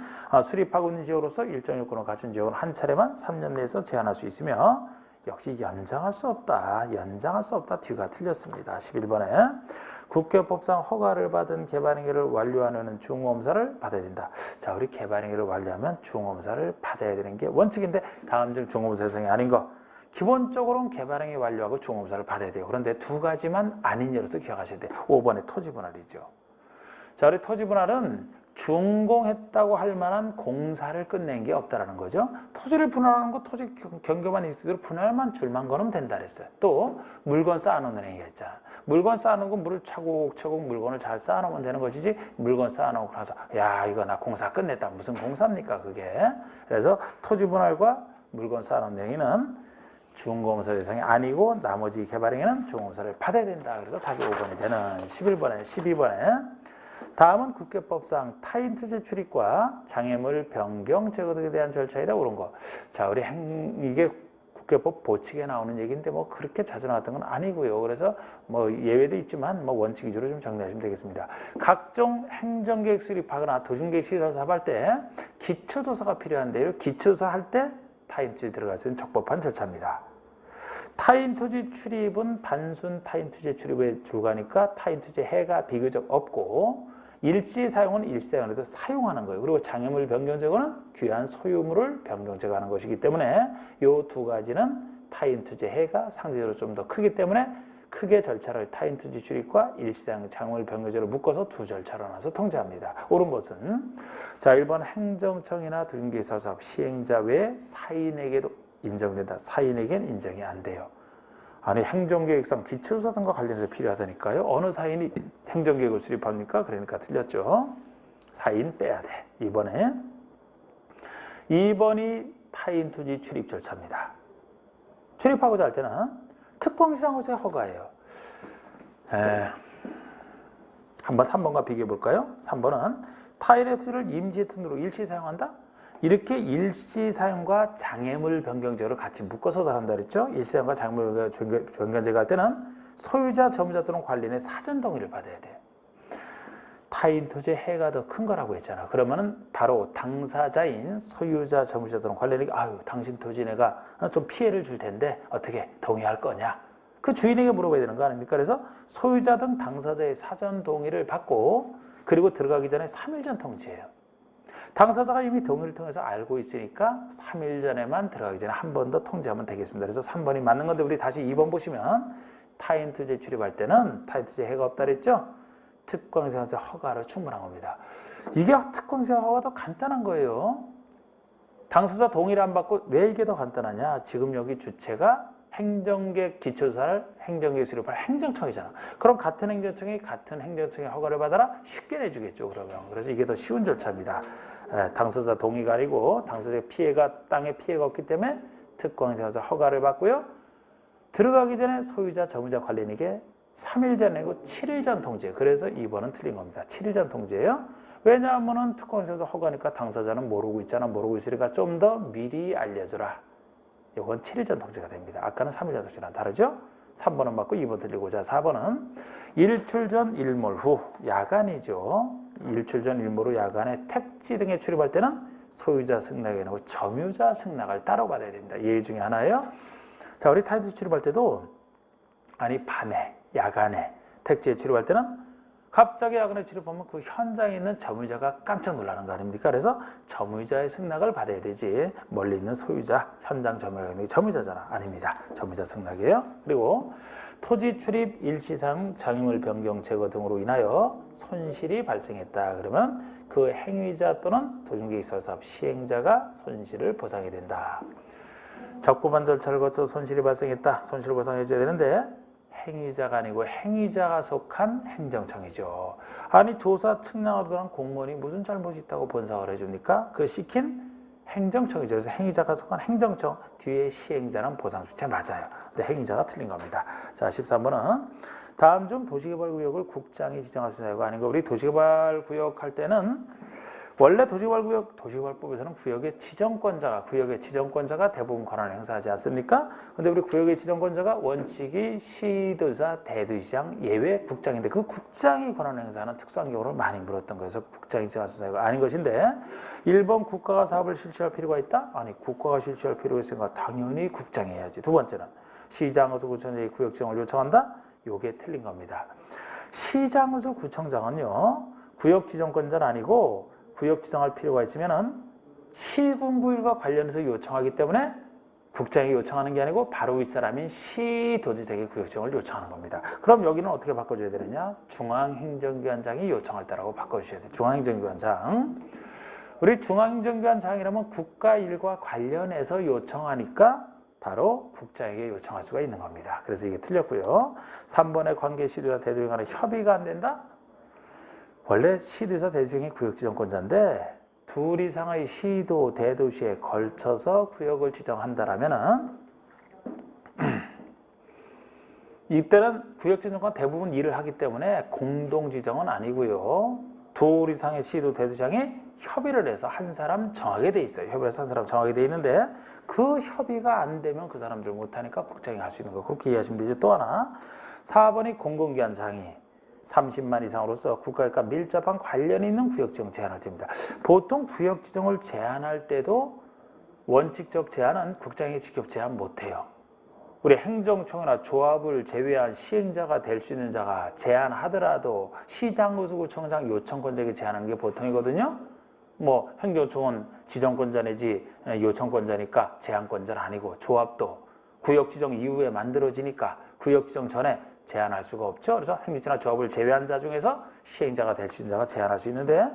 수립하고 있는 지역으로서 일정 요건을 갖춘 지역은 한 차례만 3년 내에서 제한할 수 있으며 역시 연장할 수 없다. 연장할 수 없다. 뒤가 틀렸습니다. 11번에 국교법상 허가를 받은 개발행위를 완료하는 중검사를 받아야 된다. 자, 우리 개발행위를 완료하면 중검사를 받아야 되는 게 원칙인데 다음 중 중검사 대상이 아닌 거. 기본적으로는 개발행위 완료하고 중검사를 받아야 돼요. 그런데 두 가지만 아닌 예로서 기억하셔야 돼요. 5번에 토지분할이죠. 자, 우리 토지분할은 준공했다고 할 만한 공사를 끝낸 게 없다라는 거죠. 토지를 분할하는 거 토지 경계만 있을 때 분할만 줄만 거는 된다 그랬어요. 또 물건 쌓아놓는 행위가 있잖아. 물건 쌓아놓은 건 물을 차곡차곡 물건을 잘 쌓아놓으면 되는 것이지, 물건 쌓아놓고 나서 야 이거 나 공사 끝냈다. 무슨 공사입니까 그게. 그래서 토지 분할과 물건 쌓아놓는 행위는 준공사 대상이 아니고 나머지 개발행위는 준공사를 받아야 된다. 그래서 답이 5번이 되는 11번에 12번에 다음은 국교법상 타인 투자 출입과 장애물 변경 제거 등에 대한 절차이다 옳은 거. 자, 우리 이게 국교법 보칙에 나오는 얘기인데 뭐 그렇게 자주 나왔던 건 아니고요. 그래서 뭐 예외도 있지만 뭐 원칙 위주로 좀 정리하시면 되겠습니다. 각종 행정계획 수립하거나 도심계획 시설 사업할 때 기초조사가 필요한데요. 기초조사 할 때 타인 투자 들어갈 수 있는 적법한 절차입니다. 타인 토지 출입은 단순 타인 투지 출입에 불과하니까 타인 투지 해가 비교적 없고 일시 사용은 일시 사용에도 사용하는 거예요. 그리고 장애물 변경 제거는 귀한 소유물을 변경 제거하는 것이기 때문에 이 두 가지는 타인 투지 해가 상대적으로 좀 더 크기 때문에 크게 절차를 타인 투지 출입과 일시 사용 장애물 변경 제거를 묶어서 두 절차로 나눠서 통제합니다. 옳은 것은 자 1번 행정청이나 도심계획 사업 시행자 외에 사인에게도 인정된다. 사인에겐 인정이 안 돼요. 아니 행정계획상 기초조사 등과 관련해서 필요하다니까요. 어느 사인이 행정계획을 수립합니까? 그러니까 틀렸죠. 사인 빼야 돼. 2번이 타인 투지 출입 절차입니다. 출입하고자 할 때는 특광시장으로서의 허가예요. 한번 3번과 비교해 볼까요? 3번은 타인의 투지를 임시의 등으로 일시 사용한다? 이렇게 일시사용과 장애물 변경제를 같이 묶어서 다룬다 그랬죠. 일시사용과 장애물 변경제가 할 때는 소유자, 점유자 또는 관리인의 사전 동의를 받아야 돼. 타인 토지의 해가 더 큰 거라고 했잖아. 그러면은 바로 당사자인 소유자, 점유자 또는 관리인에게 아유, 당신 토지 내가 좀 피해를 줄 텐데 어떻게 동의할 거냐? 그 주인에게 물어봐야 되는 거 아닙니까? 그래서 소유자 등 당사자의 사전 동의를 받고 그리고 들어가기 전에 3일 전 통지해요. 당사자가 이미 동의를 통해서 알고 있으니까 3일 전에만 들어가기 전에 한 번 더 통지하면 되겠습니다. 그래서 3번이 맞는 건데 우리 다시 2번 보시면 타인 투자 출입할 때는 타인 투자 해가 없다 그랬죠? 특권시장에서 허가로 충분한 겁니다. 이게 특권시장 허가도 간단한 거예요. 당사자 동의를 안 받고 왜 이게 더 간단하냐? 지금 여기 주체가 행정계 기초사를 행정계 수립할 행정청이잖아. 그럼 같은 행정청이 같은 행정청의 허가를 받아라? 쉽게 내주겠죠. 그러면. 그래서 이게 더 쉬운 절차입니다. 당사자 동의가 아니고 당사자의 땅에 피해가 없기 때문에 특권시장에서 허가를 받고요. 들어가기 전에 소유자, 점유자 관리인에게 3일 전이고 7일 전 통지. 그래서 2번은 틀린 겁니다. 7일 전 통지예요. 왜냐하면 특권시장에서 허가니까 당사자는 모르고 있잖아. 모르고 있으니까 좀 더 미리 알려주라. 이건 7일 전 통지가 됩니다. 아까는 3일 전 통지랑 다르죠? 3번은 맞고 2번 틀리고. 자, 4번은 일출 전 일몰 후 야간이죠. 일출 전 일몰 후 야간에 택지 등에 출입할 때는 소유자 승낙이 아니고 점유자 승낙을 따로 받아야 됩니다. 예의 중에 하나예요. 자, 우리 타인 투자 출입할 때도 아니 밤에 야간에 택지에 출입할 때는 갑자기 야간에 출입하면 그 현장에 있는 점유자가 깜짝 놀라는 거 아닙니까? 그래서 점유자의 승낙을 받아야 되지 멀리 있는 소유자, 현장 점유자가 있는 게 점유자잖아. 아닙니다. 점유자 승낙이에요. 그리고 토지 출입 일시상 장애물 변경 제거 등으로 인하여 손실이 발생했다. 그러면 그 행위자 또는 도중계획사업 시행자가 손실을 보상해야 된다. 적법한 절차를 거쳐 손실이 발생했다. 손실을 보상해 줘야 되는데 행위자가 아니고 행위자가 속한 행정청이죠. 아니 조사 측량하던 공무원이 무슨 잘못이 있다고 본사를 해줍니까? 그 시킨 행정청이죠. 그래서 행위자가 속한 행정청 뒤에 시행자는 보상주체 맞아요. 근데 행위자가 틀린 겁니다. 자, 13번은 다음 중 도시개발구역을 국장이 지정할 수 있는 거 아닌가? 우리 도시개발구역 할 때는 원래 도시개발법에서는 구역의 지정권자가 대부분 권한을 행사하지 않습니까? 근데 우리 구역의 지정권자가 원칙이 시도지사, 대도시장, 예외 국장인데 그 국장이 권한을 행사하는 특수한 경우를 많이 물었던 거예요. 그래서 국장이 지정할 수 있는 거 아닌 것인데 1번 국가가 사업을 실시할 필요가 있다? 아니 국가가 실시할 필요가 있으니까 당연히 국장이 해야지. 두 번째는 시장구청장이 구역 지정을 요청한다? 요게 틀린 겁니다. 시장구청장은요 구역 지정권자는 아니고 구역 지정할 필요가 있으면은 시군구일과 관련해서 요청하기 때문에 국장이 요청하는 게 아니고 바로 윗사람인 시도지사에게 구역 지정을 요청하는 겁니다. 그럼 여기는 어떻게 바꿔줘야 되느냐? 중앙행정기관장이 요청할 때라고 바꿔주셔야 돼요. 중앙행정기관장. 우리 중앙행정기관장이라면 국가일과 관련해서 요청하니까 바로 국장에게 요청할 수가 있는 겁니다. 그래서 이게 틀렸고요. 3번의 관계 시도자 대도시 간의 협의가 안 된다? 원래 시도지사 대도시장이 구역지정권자인데 둘 이상의 시도 대도시에 걸쳐서 구역을 지정한다라면은 이때는 구역지정권 대부분 일을 하기 때문에 공동지정은 아니고요. 둘 이상의 시도 대도시장이 협의를 해서 한 사람 정하게 돼 있어요. 협의를 해서 한 사람 정하게 돼 있는데 그 협의가 안 되면 그 사람들 못하니까 국장이 할 수 있는 거 그렇게 이해하시면 되죠. 또 하나 4번이 공공기관장이 30만 이상으로서 국가과 밀접한 관련이 있는 구역지정 제한을 됩니다. 보통 구역지정을 제한할 때도 원칙적 제한은 국장이 직접 제한 못해요. 우리 행정청이나 조합을 제외한 시행자가 될 수 있는 자가 제한하더라도 시장구청장 요청권자에게 제한하는 게 보통이거든요. 뭐 행정청은 지정권자 내지 요청권자니까 제한권자는 아니고 조합도 구역지정 이후에 만들어지니까 구역지정 전에 제한할 수가 없죠. 그래서 행정처나 조합을 제외한 자 중에서 시행자가 될 수 있는 자가 제한할 수 있는데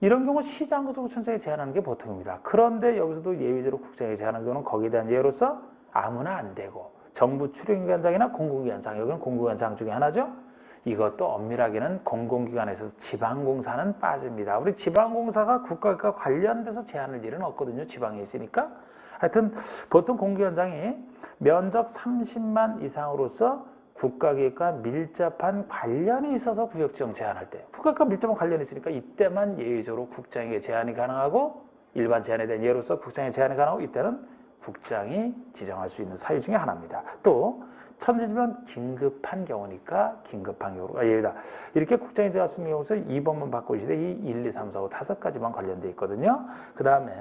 이런 경우 시장구청장이 제한하는 게 보통입니다. 그런데 여기서도 예외적으로 국장이 제한하는 경우는 거기에 대한 예로서 아무나 안 되고 정부 출입기관장이나 공공기관장, 여기는 공공기관장 중에 하나죠. 이것도 엄밀하게는 공공기관에서 지방공사는 빠집니다. 우리 지방공사가 국가와 관련돼서 제한할 일은 없거든요. 지방에 있으니까. 하여튼 보통 공공기관장이 면적 30만 이상으로서 국가기획과 밀접한 관련이 있어서 구역지정 제한할 때 국가과 밀접한 관련이 있으니까 이때만 예외적으로 국장에게 제한이 가능하고 일반 제한에 대한 예로서 국장의 제한이 가능하고 이때는 국장이 지정할 수 있는 사유 중에 하나입니다. 또 천재지변 긴급한 경우니까 긴급한 경우가 예외다. 이렇게 국장이 제한할 수 있는 경우에서 2번만 바꿔주시되 이 1, 2, 3, 4, 5, 5가지만 관련돼 있거든요. 그 다음에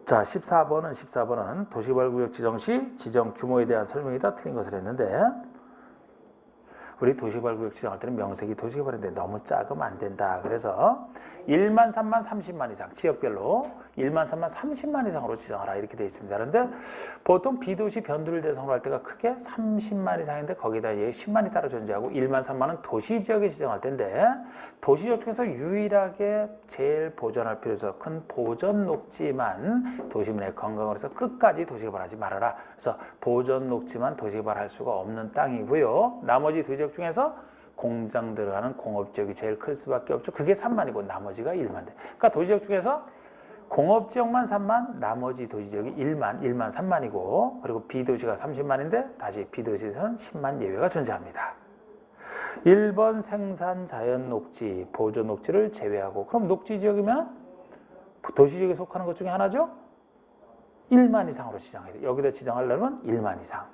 자, 14번은 도시개발구역 지정 시 지정 규모에 대한 설명이다. 틀린 것을 했는데 우리 도시개발구역 지정할 때는 명색이 도시개발인데 너무 작으면 안 된다. 그래서 1만, 3만, 30만 이상 지역별로 1만, 3만, 30만 이상으로 지정하라 이렇게 되어 있습니다. 그런데 보통 비도시 변두를 대상으로 할 때가 크게 30만 이상인데 거기다 이제 10만이 따로 존재하고 1만, 3만은 도시지역에 지정할 텐데 도시지역 중에서 유일하게 제일 보존할 필요에서 큰 보존 녹지만 도시민의 건강을 위해서 끝까지 도시개발하지 말아라. 그래서 보존 녹지만 도시개발할 수가 없는 땅이고요. 나머지 도시지역 중에서 공장 들어가는 공업지역이 제일 클 수밖에 없죠. 그게 3만이고 나머지가 1만 대. 그러니까 도시지역 중에서 공업지역만 3만, 나머지 도시지역이 1만, 3만이고 그리고 비도시가 30만인데 다시 비도시에서는 10만 예외가 존재합니다. 1번 생산 자연 녹지, 보존 녹지를 제외하고 그럼 녹지 지역이면 도시지역에 속하는 것 중에 하나죠? 1만 이상으로 지정해야 돼요. 여기다 지정하려면 1만 이상.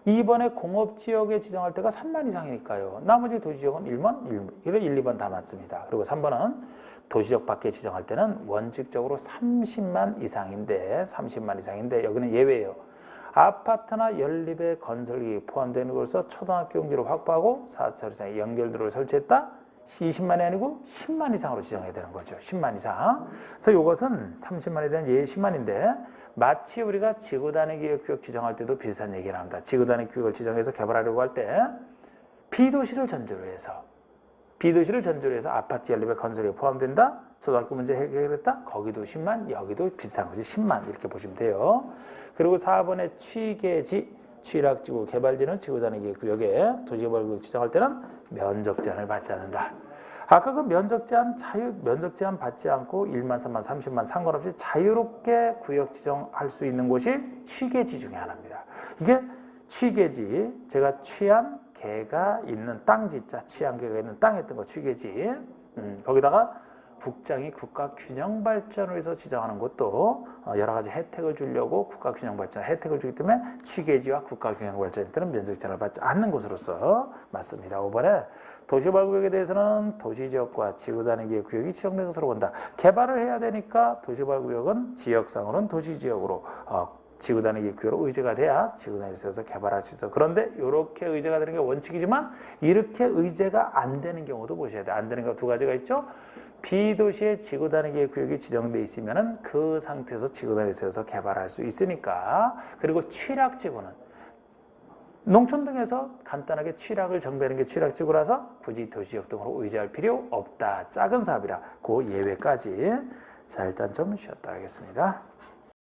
2번에 공업지역에 지정할 때가 3만 이상이니까요. 나머지 도시지역은 1만, 1, 2번 다 맞습니다. 그리고 3번은 도시지역 밖에 지정할 때는 원칙적으로 30만 이상인데 여기는 예외예요. 아파트나 연립의 건설이 포함되는 곳에서 초등학교 용지를 확보하고 4차로 이상의 연결도로를 설치했다. 20만이 아니고 10만 이상으로 지정해야 되는 거죠. 10만 이상. 그래서 이것은 30만에 대한 예외 10만인데 마치 우리가 지구단위 구역 지정할 때도 비슷한 얘기를 합니다. 지구단위 구역을 지정해서 개발하려고 할 때 비도시를 전제로 해서 아파트 연립의 건설이 포함된다. 초등학교 문제 해결했다. 거기도 10만, 여기도 비슷한 거지. 10만 이렇게 보시면 돼요. 그리고 4번의 취계지, 취락지구 개발지는 지구단위 구역에 도시개발구역 지정할 때는 면적 제한을 받지 않는다. 아까 그 면적 제한 받지 않고 1만, 3만, 30만 상관없이 자유롭게 구역 지정할 수 있는 곳이 취계지 중에 하나입니다. 이게 취계지, 제가 취한 개가 있는 땅지자, 취한 개가 있는 땅에 있던 거 취계지. 거기다가 국장이 국가균형발전을 위해서 지정하는 것도 여러 가지 혜택을 주려고 국가균형발전 혜택을 주기 때문에 취계지와 국가균형발전 때는 면적 제한을 받지 않는 곳으로서 맞습니다. 5번에 도시개발구역에 대해서는 도시지역과 지구단위 구역이 지정된 것으로 본다. 개발을 해야 되니까 도시개발구역은 지역상으로는 도시지역으로 지구단위 구역으로 의제가 돼야 지구단위에서 개발할 수 있어. 그런데 이렇게 의제가 되는 게 원칙이지만 이렇게 의제가 안 되는 경우도 보셔야 돼요. 안 되는 거 두 가지가 있죠. 비도시의 지구단위 구역이 지정돼 있으면은 그 상태에서 지구단위에서 개발할 수 있으니까. 그리고 취락지구는 농촌 등에서 간단하게 취락을 정비하는 게 취락지구라서 굳이 도시지역 등으로 의제할 필요 없다. 작은 사업이라 그 예외까지. 자, 일단 좀 쉬었다 하겠습니다.